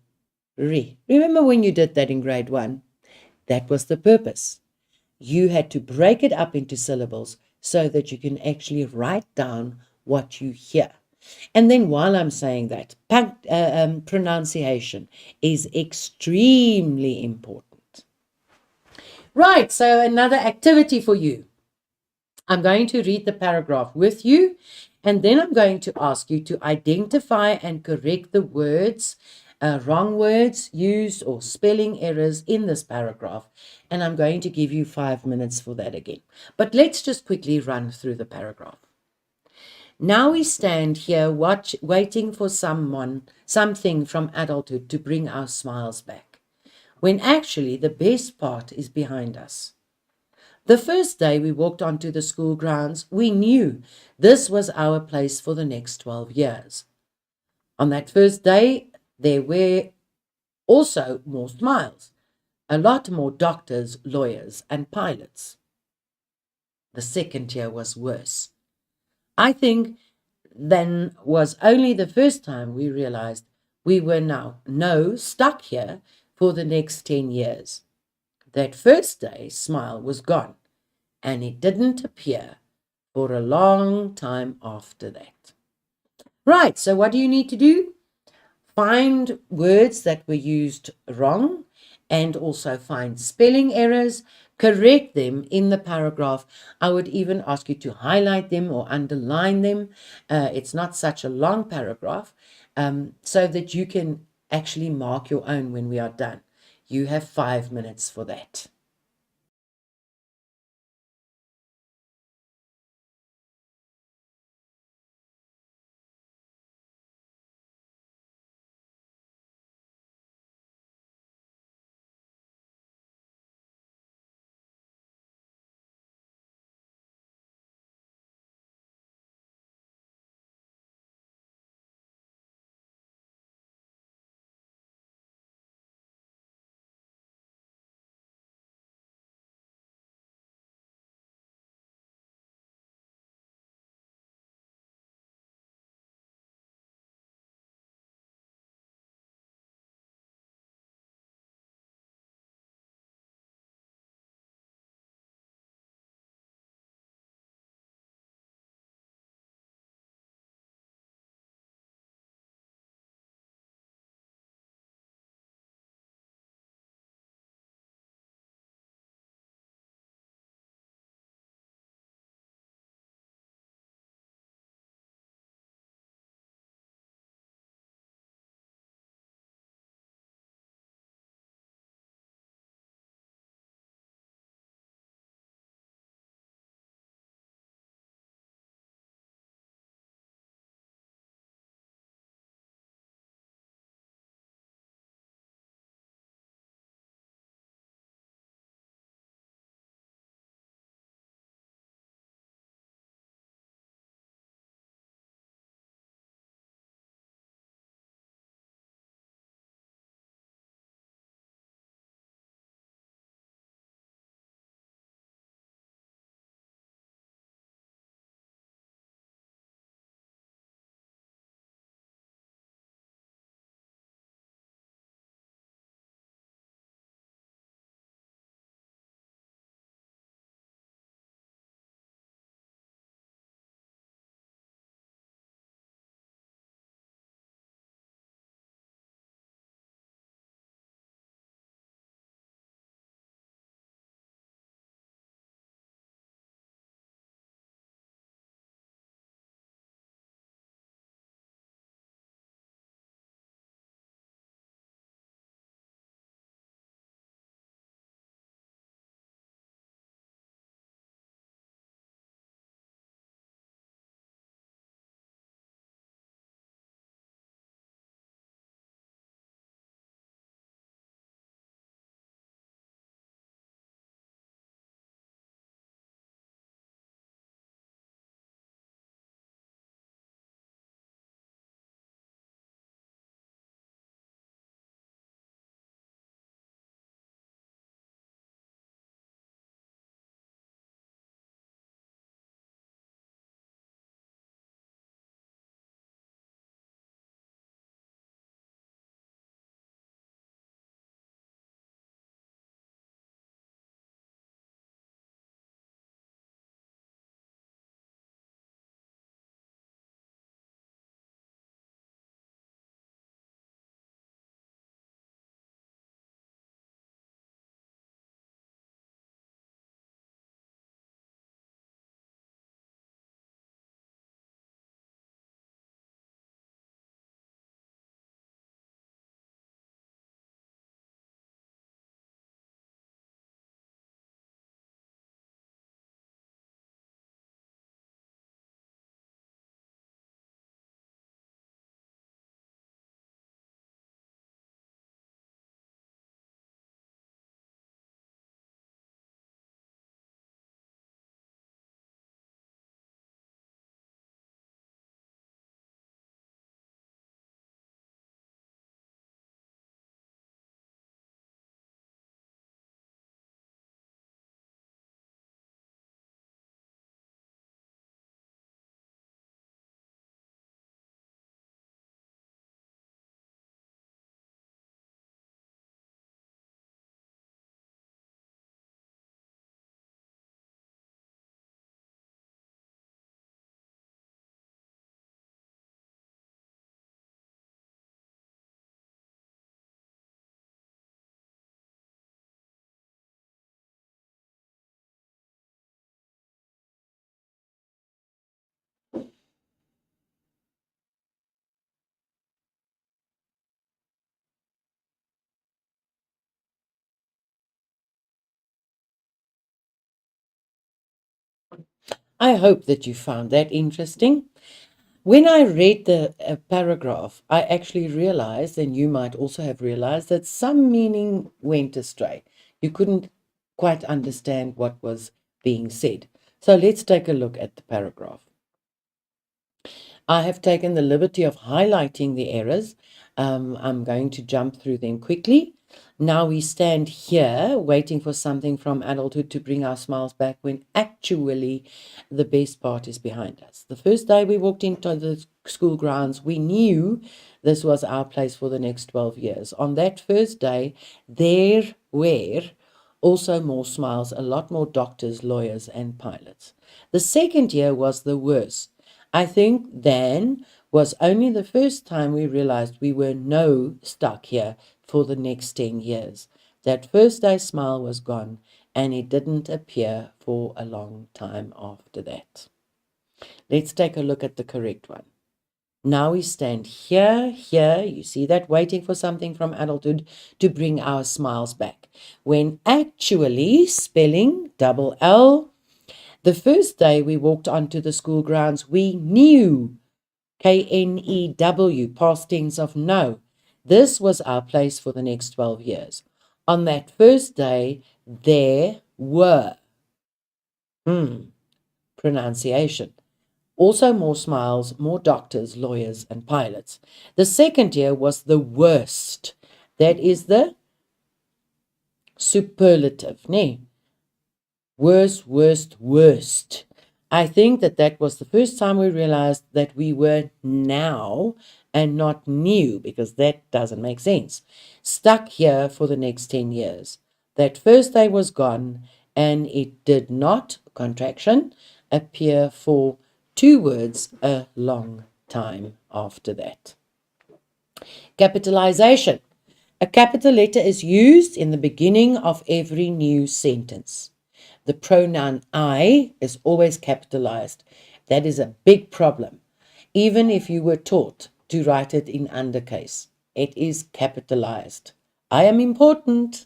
re. Remember when you did that in grade 1? That was the purpose. You had to break it up into syllables so that you can actually write down what you hear. And then while I'm saying that, pronunciation is extremely important. Right, so another activity for you. I'm going to read the paragraph with you, and then I'm going to ask you to identify and correct the words, wrong words used or spelling errors in this paragraph. And I'm going to give you 5 minutes for that again. But let's just quickly run through the paragraph. Now we stand here waiting for something from adulthood to bring our smiles back, when actually the best part is behind us. The first day we walked onto the school grounds, we knew this was our place for the next 12 years. On that first day, there were also more smiles, a lot more doctors, lawyers, and pilots. The second year was worse. I think then was only the first time we realized we were now stuck here for the next 10 years. That first day smile was gone, and it didn't appear for a long time after that. Right, so what do you need to do? Find words that were used wrong and also find spelling errors, correct them in the paragraph. I would even ask you to highlight them or underline them. It's not such a long paragraph, so that you can actually mark your own when we are done. You have 5 minutes for that. I hope that you found that interesting. When I read the paragraph, I actually realized, and you might also have realized, that some meaning went astray. You couldn't quite understand what was being said. So let's take a look at the paragraph. I have taken the liberty of highlighting the errors. I'm going to jump through them quickly. Now we stand here waiting for something from adulthood to bring our smiles back when actually the best part is behind us. The first day we walked into the school grounds, we knew this was our place for the next 12 years. On that first day, there were also more smiles, a lot more doctors, lawyers, and pilots. The second year was the worst. I think then was only the first time we realized we were stuck here for the next 10 years. That first day smile was gone, and it didn't appear for a long time after that. Let's take a look at the correct one. Now we stand here, you see that, waiting for something from adulthood to bring our smiles back. When actually, spelling, double L, the first day we walked onto the school grounds, we knew, K-N-E-W, past tense of know. This was our place for the next 12 years. On that first day, there were, pronunciation. Also more smiles, more doctors, lawyers, and pilots. The second year was the worst. That is the superlative, ne? Worst, worst. I think that was the first time we realized that we were now and not new, because that doesn't make sense. Stuck here for the next 10 years. That first day was gone, and it did not, contraction, appear for 2 words a long time after that. Capitalization. A capital letter is used in the beginning of every new sentence. The pronoun I is always capitalized. That is a big problem. Even if you were taught to write it in undercase, it is capitalized. I am important.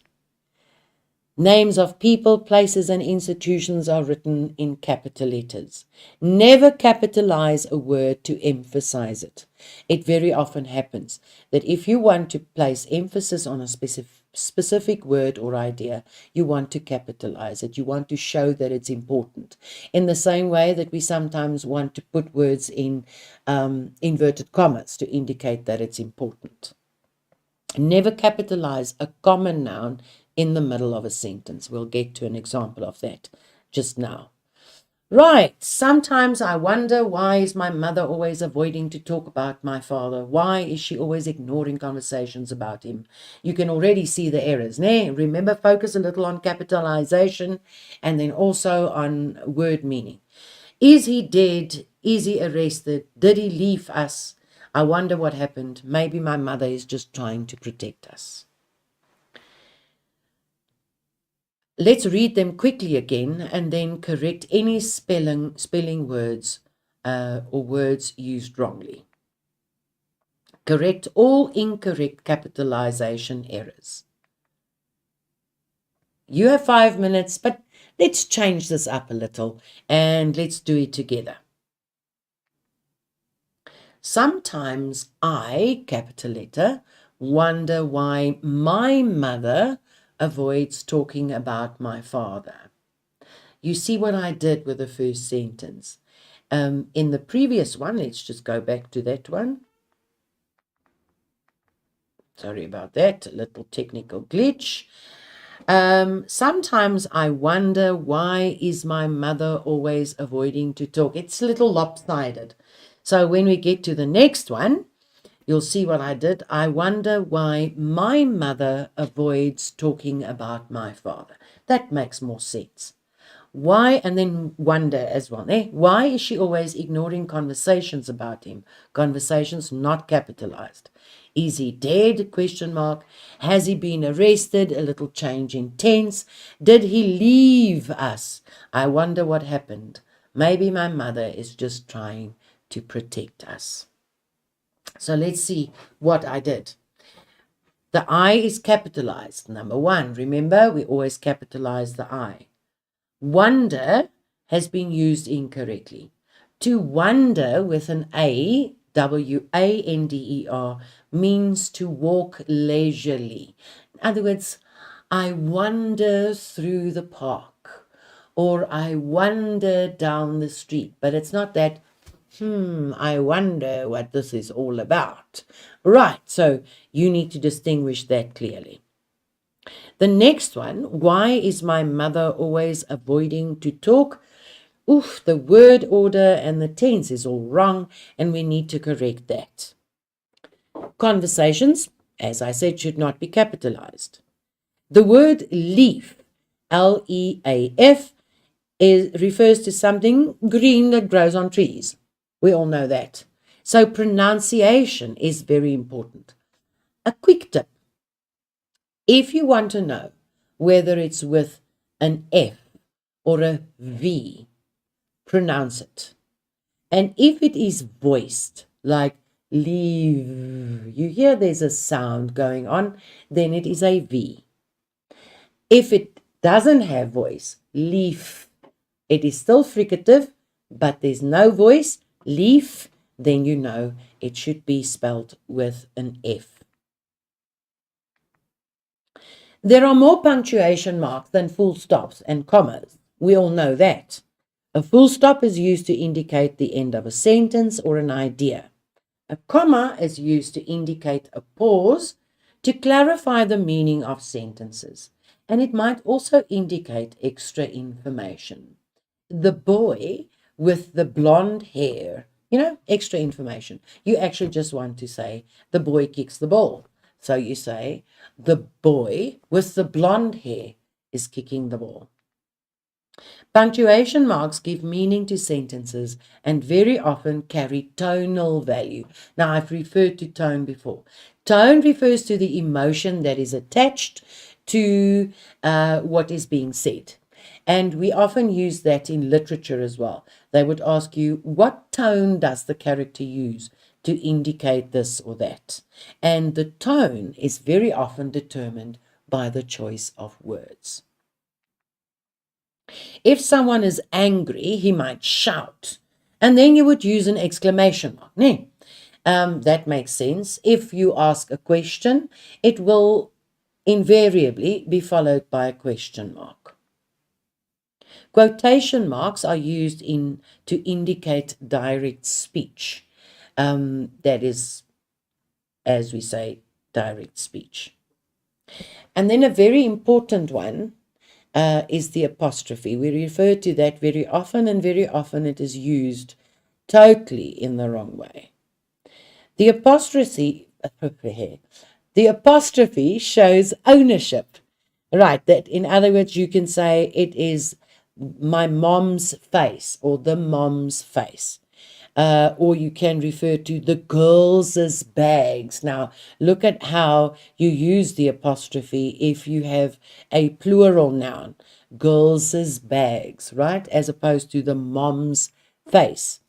Names of people, places, and institutions are written in capital letters. Never capitalize a word to emphasize it. It very often happens that if you want to place emphasis on a specific word or idea, you want to capitalize it. You want to show that it's important. In the same way that we sometimes want to put words in inverted commas to indicate that it's important. Never capitalize a common noun in the middle of a sentence. We'll get to an example of that just now. Right, sometimes I wonder, why is my mother always avoiding to talk about my father? Why is she always ignoring conversations about him? You can already see the errors. Remember, focus a little on capitalization and then also on word meaning. Is he dead? Is he arrested? Did he leave us? I wonder what happened. Maybe my mother is just trying to protect us. Let's read them quickly again and then correct any spelling words or words used wrongly. Correct all incorrect capitalization errors. You have 5 minutes, but let's change this up a little and let's do it together. Sometimes I, capital letter, wonder why my mother avoids talking about my father. You see what I did with the first sentence. In the previous one, let's just go back to that one. Sorry about that, a little technical glitch. Sometimes I wonder, why is my mother always avoiding to talk? It's a little lopsided. So when we get to the next one, you'll see what I did. I wonder why my mother avoids talking about my father. That makes more sense. Why, and then wonder as well. Why is she always ignoring conversations about him? Conversations not capitalized. Is he dead? Question mark. Has he been arrested? A little change in tense. Did he leave us? I wonder what happened. Maybe my mother is just trying to protect us. So let's see what I did. The I is capitalized. Number one, remember, we always capitalize the I. Wonder has been used incorrectly. To wander with an A, W-A-N-D-E-R, means to walk leisurely. In other words, I wander through the park, or I wander down the street. But it's not that, I wonder what this is all about. Right, so you need to distinguish that clearly. The next one, why is my mother always avoiding to talk? Oof, the word order and the tense is all wrong, and we need to correct that. Conversations, as I said, should not be capitalized. The word leaf, L-E-A-F, refers to something green that grows on trees. We all know that. So pronunciation is very important. A quick tip. If you want to know whether it's with an F or a V, pronounce it. And if it is voiced, like leave, you hear there's a sound going on, then it is a V. If it doesn't have voice, leaf, it is still fricative, but there's no voice, leaf, then you know it should be spelled with an F. There are more punctuation marks than full stops and commas. We all know that. A full stop is used to indicate the end of a sentence or an idea. A comma is used to indicate a pause to clarify the meaning of sentences, and it might also indicate extra information. The boy with the blonde hair, extra information. You actually just want to say the boy kicks the ball. So you say the boy with the blonde hair is kicking the ball. Punctuation marks give meaning to sentences and very often carry tonal value. Now, I've referred to tone before. Tone refers to the emotion that is attached to what is being said. And we often use that in literature as well. They would ask you, what tone does the character use to indicate this or that? And the tone is very often determined by the choice of words. If someone is angry, he might shout, and then you would use an exclamation mark. That makes sense. If you ask a question, it will invariably be followed by a question mark. Quotation marks are used to indicate direct speech. That is, as we say, direct speech. And then a very important one is the apostrophe. We refer to that very often, and very often it is used totally in the wrong way. The apostrophe shows ownership. Right, that in other words, you can say it is my mom's face or the mom's face. Or you can refer to the girls' bags. Now, look at how you use the apostrophe if you have a plural noun, girls' bags, right? As opposed to the mom's face.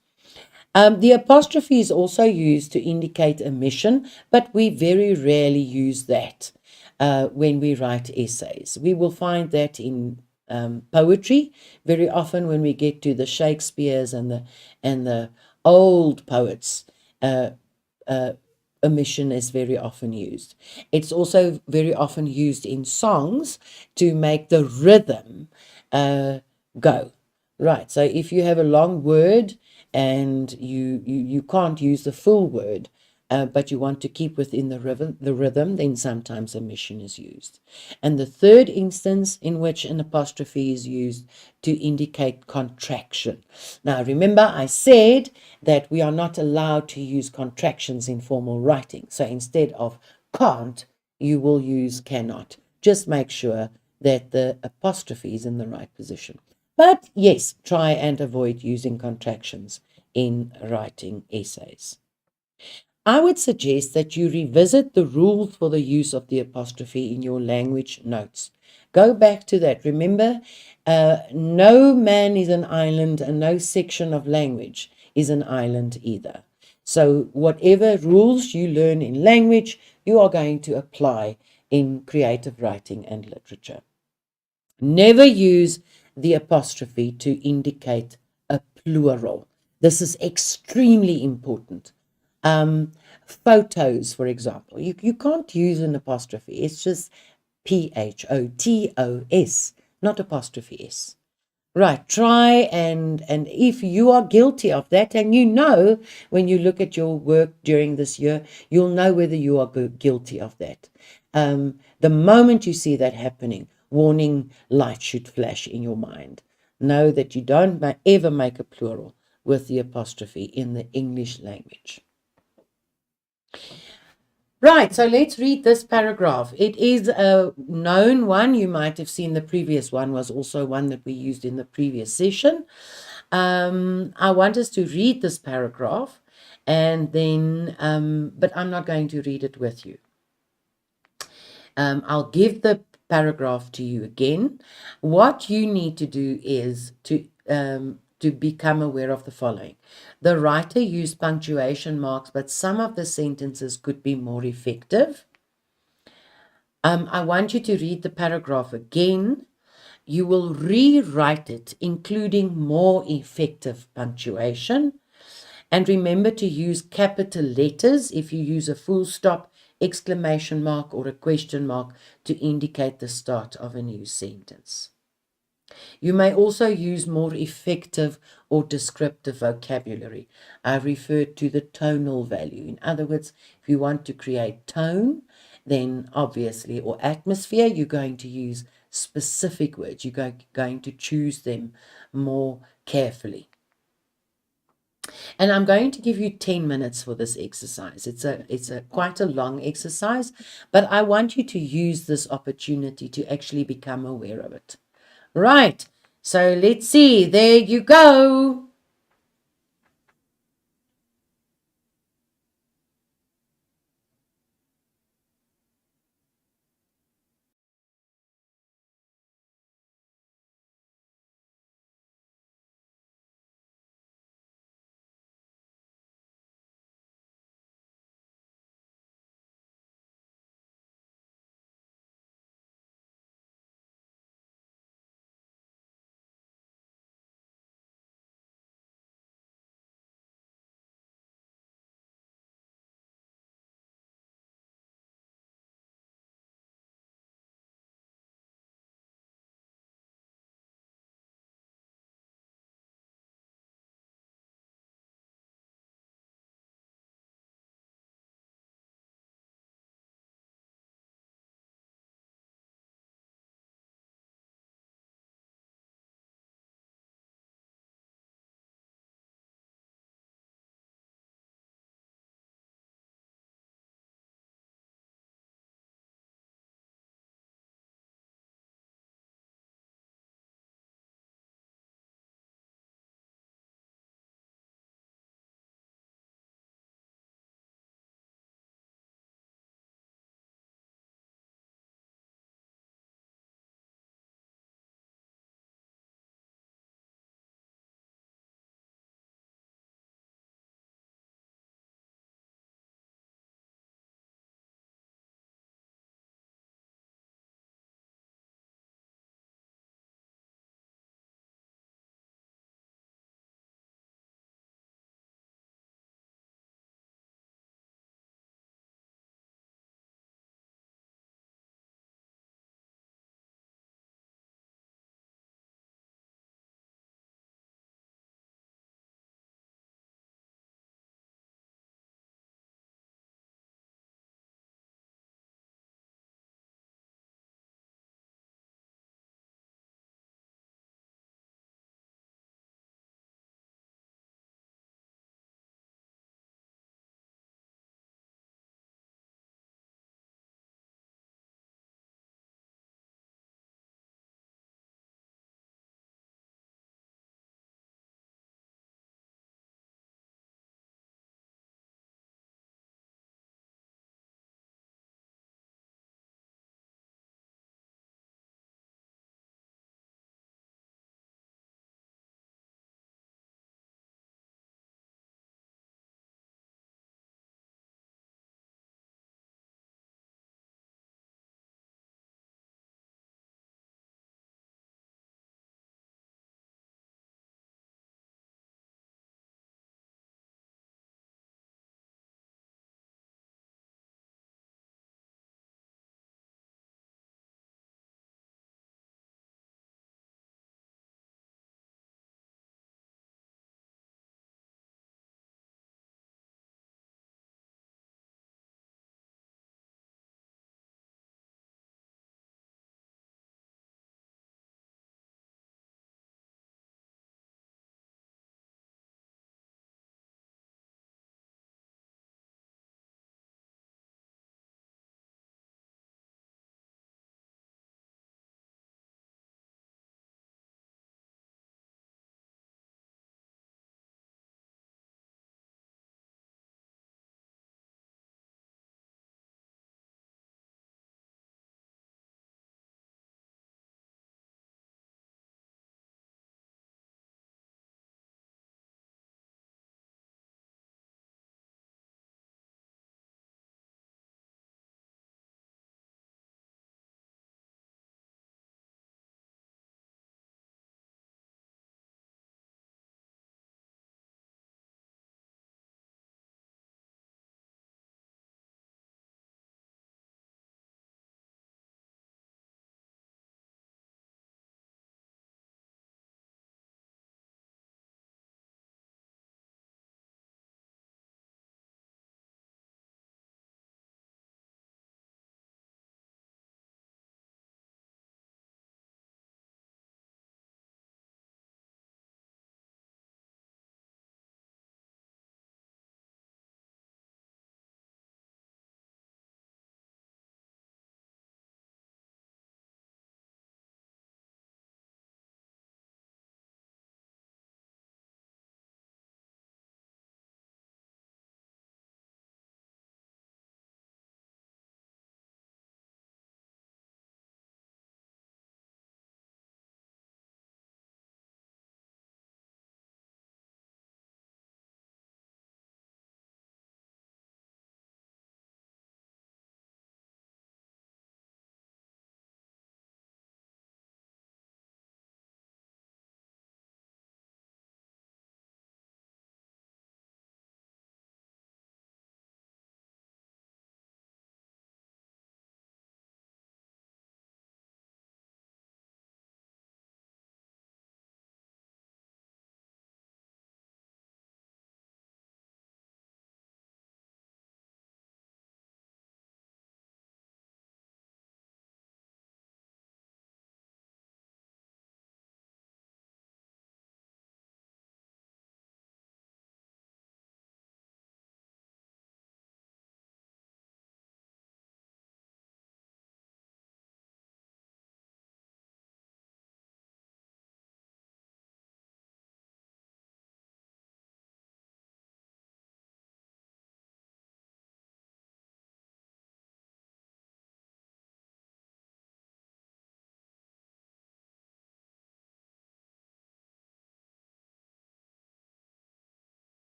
The apostrophe is also used to indicate omission, but we very rarely use that when we write essays. We will find that in poetry very often when we get to the Shakespeares and the old poets. Omission is very often used. It's also very often used in songs to make the rhythm go. Right, so if you have a long word and you can't use the full word, but you want to keep within the rhythm, then sometimes omission is used. And the third instance in which an apostrophe is used to indicate contraction. Now, remember I said that we are not allowed to use contractions in formal writing. So instead of can't, you will use cannot. Just make sure that the apostrophe is in the right position. But yes, try and avoid using contractions in writing essays. I would suggest that you revisit the rules for the use of the apostrophe in your language notes. Go back to that. Remember, no man is an island and no section of language is an island either. So whatever rules you learn in language, you are going to apply in creative writing and literature. Never use the apostrophe to indicate a plural. This is extremely important. Photos, for example, you can't use an apostrophe. It's just PHOTOS, not apostrophe S. Right, try and if you are guilty of that, and you know when you look at your work during this year, you'll know whether you are guilty of that. The moment you see that happening, warning light should flash in your mind. Know that you don't ever make a plural with the apostrophe in the English language. Right, so let's read this paragraph. It is a known one. You might have seen the previous one was also one that we used in the previous session. I want us to read this paragraph and then, but I'm not going to read it with you. I'll give the paragraph to you again. What you need to do is to become aware of the following. The writer used punctuation marks, but some of the sentences could be more effective. I want you to read the paragraph again. You will rewrite it, including more effective punctuation. And remember to use capital letters if you use a full stop, exclamation mark, or a question mark to indicate the start of a new sentence. You may also use more effective or descriptive vocabulary. I referred to the tonal value. In other words, if you want to create tone, then obviously, or atmosphere, you're going to use specific words. You're going to choose them more carefully. And I'm going to give you 10 minutes for this exercise. It's a quite a long exercise, but I want you to use this opportunity to actually become aware of it. Right. So let's see. There you go.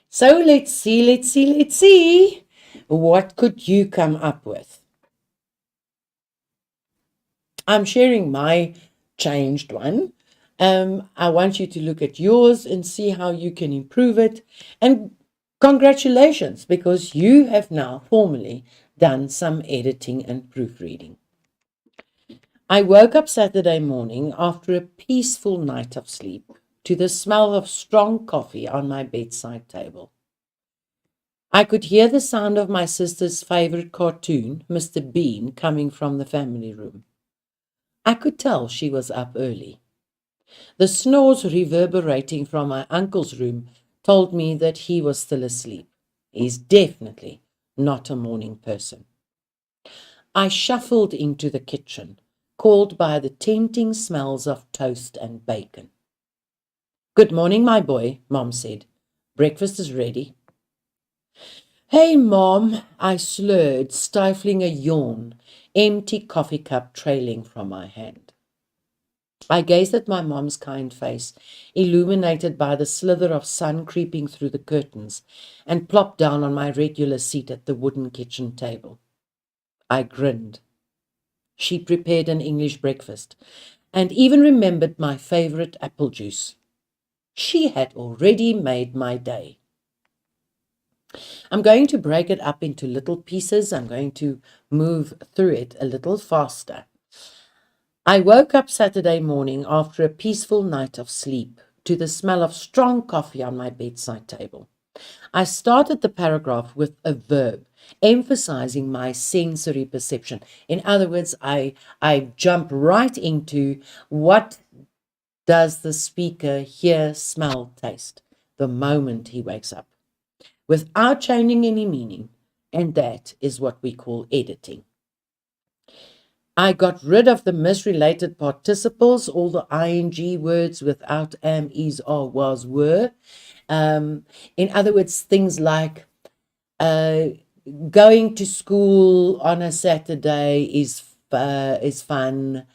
So let's see. What could you come up with? I'm sharing my changed one. I want you to look at yours and see how you can improve it. And congratulations, because you have now formally done some editing and proofreading. I woke up Saturday morning after a peaceful night of sleep to the smell of strong coffee on my bedside table. I could hear the sound of my sister's favorite cartoon, Mr. Bean, coming from the family room. I could tell she was up early. The snores reverberating from my uncle's room told me that he was still asleep. He's definitely not a morning person. I shuffled into the kitchen, called by the tempting smells of toast and bacon. Good morning, my boy, Mom said. Breakfast is ready. Hey, Mom, I slurred, stifling a yawn, empty coffee cup trailing from my hand. I gazed at my mom's kind face, illuminated by the slither of sun creeping through the curtains, and plopped down on my regular seat at the wooden kitchen table. I grinned. She prepared an English breakfast, and even remembered my favorite apple juice. She had already made my day. I'm going to break it up into little pieces. I'm going to move through it a little faster. I woke up Saturday morning after a peaceful night of sleep to the smell of strong coffee on my bedside table. I started the paragraph with a verb, emphasizing my sensory perception. In other words, I jump right into what does the speaker hear, smell, taste the moment he wakes up, without changing any meaning, and that is what we call editing. I got rid of the misrelated participles, all the ing words without am, is, are, was, were. In other words, things like going to school on a Saturday is fun.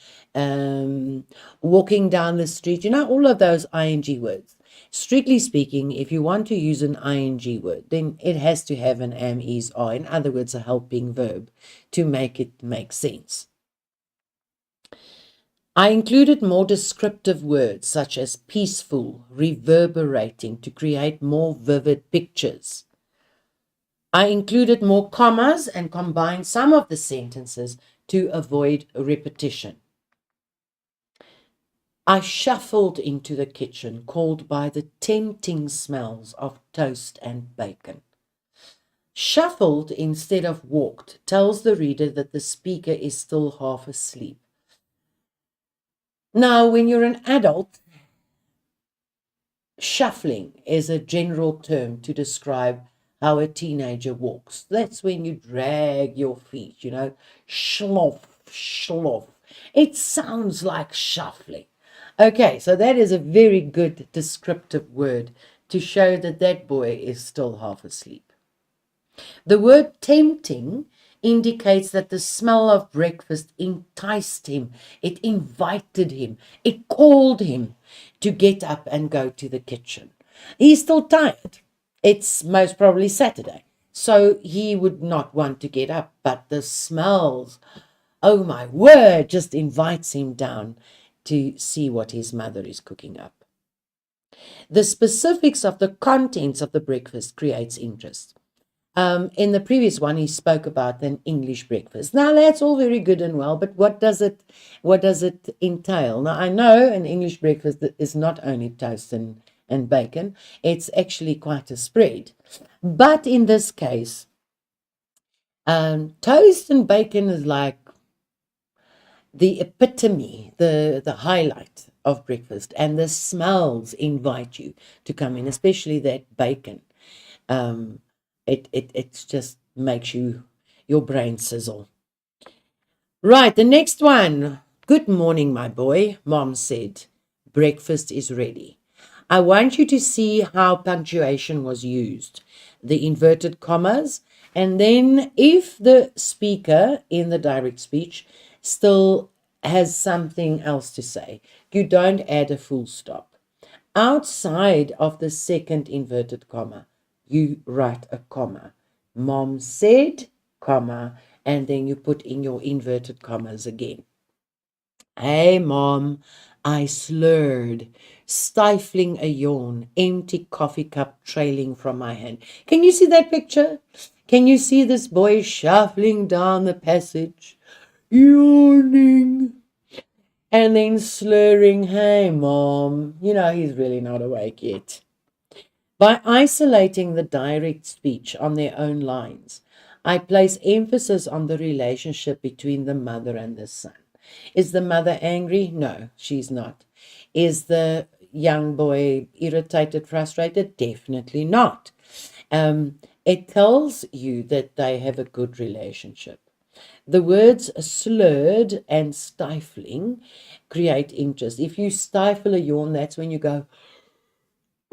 Walking down the street, all of those ing words. Strictly speaking, if you want to use an ing word, then it has to have an am, is, are. In other words, a helping verb to make it make sense. I included more descriptive words such as peaceful, reverberating to create more vivid pictures. I included more commas and combined some of the sentences to avoid repetition. I shuffled into the kitchen, called by the tempting smells of toast and bacon. Shuffled instead of walked tells the reader that the speaker is still half asleep. Now, when you're an adult, shuffling is a general term to describe how a teenager walks. That's when you drag your feet, schloff, schloff. It sounds like shuffling. Okay, so that is a very good descriptive word to show that that boy is still half asleep. The word tempting indicates that the smell of breakfast enticed him, it invited him, it called him to get up and go to the kitchen. He's still tired. It's most probably Saturday, so he would not want to get up, but the smells, oh my word, just invites him down to see what his mother is cooking up. The specifics of the contents of the breakfast creates interest. In the previous one, he spoke about an English breakfast. Now, that's all very good and well, but what does it entail? Now, I know an English breakfast is not only toast and bacon. It's actually quite a spread. But in this case, toast and bacon is like the epitome, the highlight of breakfast, and the smells invite you to come in, especially that bacon. It just makes your brain sizzle. Right, the next one. Good morning, my boy, Mom said. Breakfast is ready. I want you to see how punctuation was used, the inverted commas, and then if the speaker in the direct speech still has something else to say, you don't add a full stop. Outside of the second inverted comma, you write a comma. Mom said, comma, and then you put in your inverted commas again. Hey, Mom, I slurred, stifling a yawn, empty coffee cup trailing from my hand. Can you see that picture? Can you see this boy shuffling down the passage, yawning, and then slurring, hey, Mom? You know, he's really not awake yet. By isolating the direct speech on their own lines, I place emphasis on the relationship between the mother and the son. Is the mother angry? No, she's not. Is the young boy irritated, frustrated? Definitely not. It tells you that they have a good relationship. The words slurred and stifling create interest. If you stifle a yawn, that's when you go,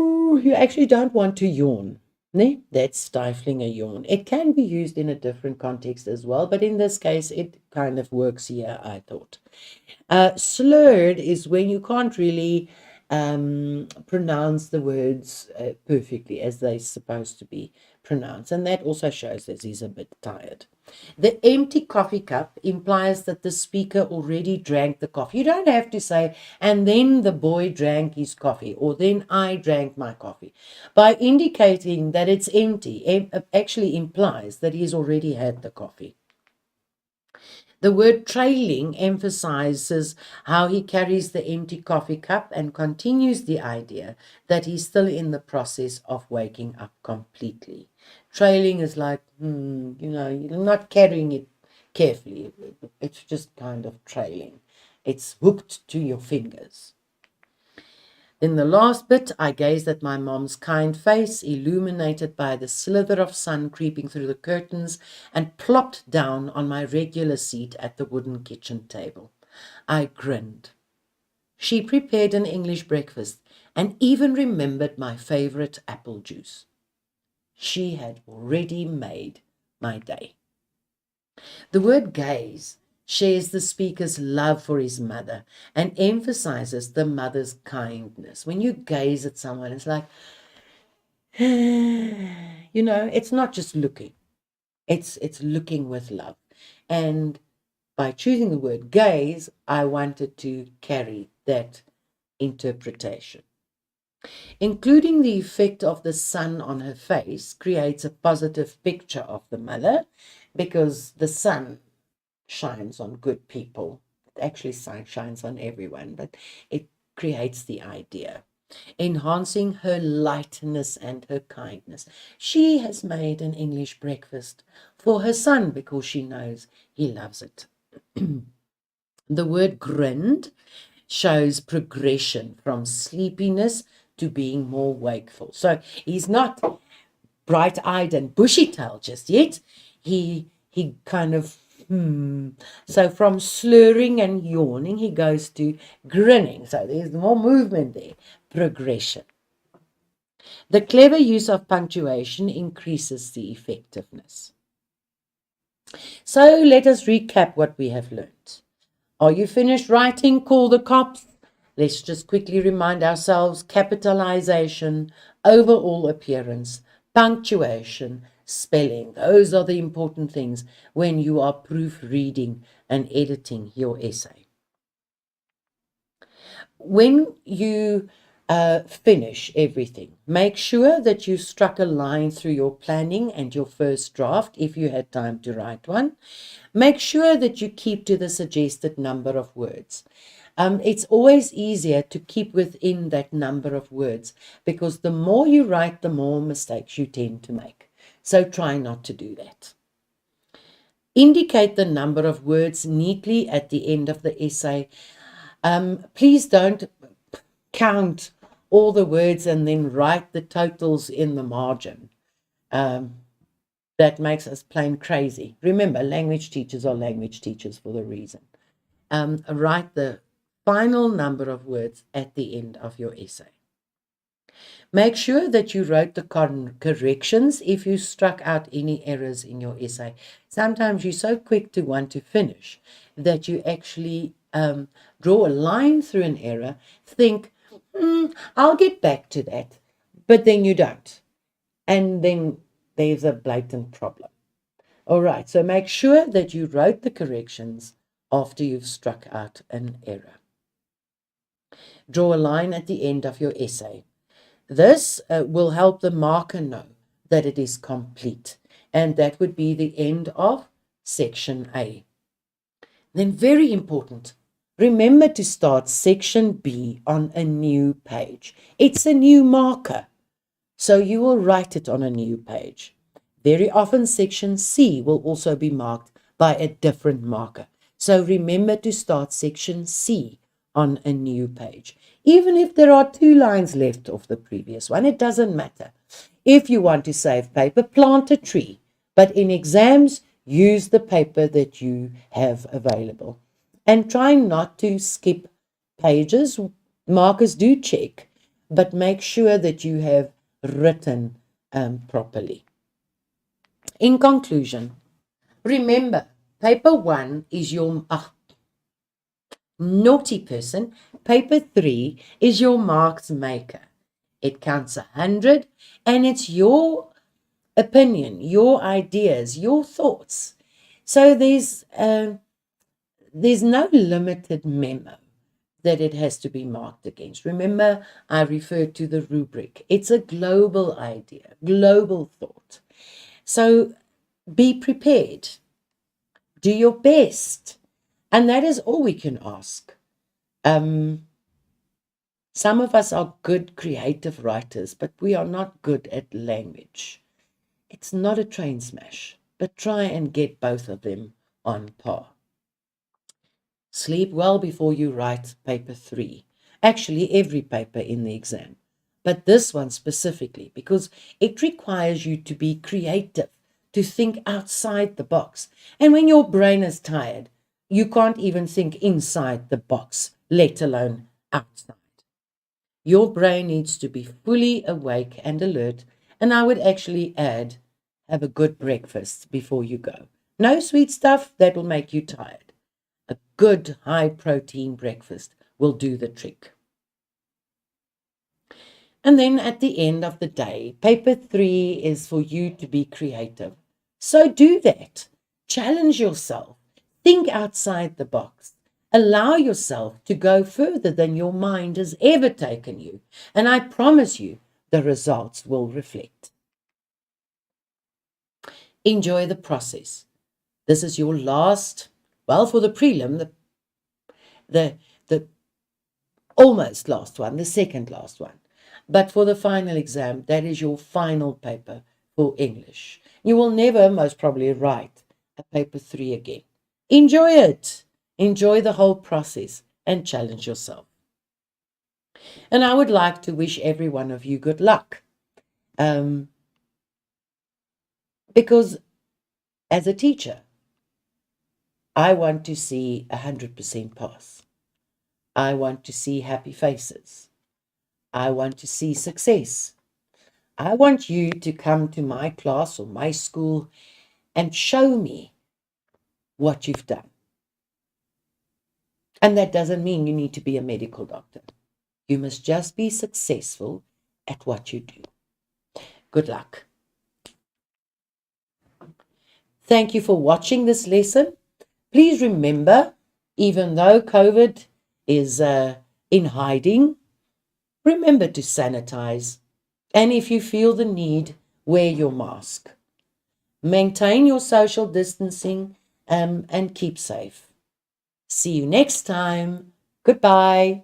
ooh, you actually don't want to yawn. Ne? That's stifling a yawn. It can be used in a different context as well, but in this case, it kind of works here, I thought. Slurred is when you can't really pronounce the words perfectly as they're supposed to be pronounced, and that also shows that he's a bit tired. The empty coffee cup implies that the speaker already drank the coffee. You don't have to say, and then the boy drank his coffee, or then I drank my coffee. By indicating that it's empty, actually implies that he's already had the coffee. The word trailing emphasizes how he carries the empty coffee cup and continues the idea that he's still in the process of waking up completely. Trailing is like, you're not carrying it carefully. It's just kind of trailing. It's hooked to your fingers. In the last bit, I gazed at my mom's kind face, illuminated by the slither of sun creeping through the curtains, and plopped down on my regular seat at the wooden kitchen table. I grinned. She prepared an English breakfast and even remembered my favorite apple juice. She had already made my day. The word gaze shares the speaker's love for his mother and emphasizes the mother's kindness. When you gaze at someone, it's like, it's not just looking. It's looking with love. And by choosing the word gaze, I wanted to carry that interpretation. Including the effect of the sun on her face creates a positive picture of the mother, because the sun shines on good people. It actually shines on everyone, but it creates the idea, enhancing her lightness and her kindness. She has made an English breakfast for her son because she knows he loves it. The word grinned shows progression from sleepiness to being more wakeful. So he's not bright-eyed and bushy-tailed just yet. He kind of So from slurring and yawning, he goes to grinning. So there's more movement there. Progression. The clever use of punctuation increases the effectiveness. So let us recap what we have learned. Are you finished writing? Call the cops. Let's just quickly remind ourselves: capitalization, overall appearance, punctuation, spelling. Those are the important things when you are proofreading and editing your essay. When you finish everything, make sure that you struck a line through your planning and your first draft if you had time to write one. Make sure that you keep to the suggested number of words. It's always easier to keep within that number of words, because the more you write, the more mistakes you tend to make. So try not to do that. Indicate the number of words neatly at the end of the essay. Please don't count all the words and then write the totals in the margin. That makes us plain crazy. Remember, language teachers are language teachers for a reason. Write the final number of words at the end of your essay. Make sure that you wrote the corrections if you struck out any errors in your essay. Sometimes you're so quick to want to finish that you actually draw a line through an error, think, I'll get back to that. But then you don't. And then there's a blatant problem. All right, so make sure that you wrote the corrections after you've struck out an error. Draw a line at the end of your essay. This will help the marker know that it is complete, and that would be the end of section A. Then, very important, remember to start section B on a new page. It's a new marker, so you will write it on a new page. Very often, section C will also be marked by a different marker. So remember to start section C on a new page. Even if there are 2 lines left of the previous one, it doesn't matter. If you want to save paper, plant a tree. But in exams, use the paper that you have available. And try not to skip pages. Markers do check, but make sure that you have written properly. In conclusion, remember, paper 1 is your naughty person. Paper 3 is your marks maker. It counts 100, and it's your opinion, your ideas, your thoughts. So there's no limited memo that it has to be marked against. Remember, I referred to the rubric. It's a global idea, global thought. So be prepared. Do your best. And that is all we can ask. Some of us are good creative writers, but we are not good at language. It's not a train smash, but try and get both of them on par. Sleep well before you write paper 3. Actually, every paper in the exam, but this one specifically, because it requires you to be creative, to think outside the box. And when your brain is tired, you can't even think inside the box, let alone outside. Your brain needs to be fully awake and alert, and I would actually add, have a good breakfast before you go. No sweet stuff, that will make you tired. A good high-protein breakfast will do the trick. And then at the end of the day, paper 3 is for you to be creative. So do that. Challenge yourself. Think outside the box. Allow yourself to go further than your mind has ever taken you. And I promise you, the results will reflect. Enjoy the process. This is your last, well, for the prelim, the almost last one, the second last one. But for the final exam, that is your final paper for English. You will never, most probably, write a paper 3 again. Enjoy it. Enjoy the whole process and challenge yourself. And I would like to wish every one of you good luck. Because as a teacher, I want to see 100% pass. I want to see happy faces. I want to see success. I want you to come to my class or my school and show me what you've done. And that doesn't mean you need to be a medical doctor. You must just be successful at what you do. Good luck. Thank you for watching this lesson. Please remember, even though COVID is in hiding, remember to sanitize. And if you feel the need, wear your mask. Maintain your social distancing and keep safe. See you next time. Goodbye.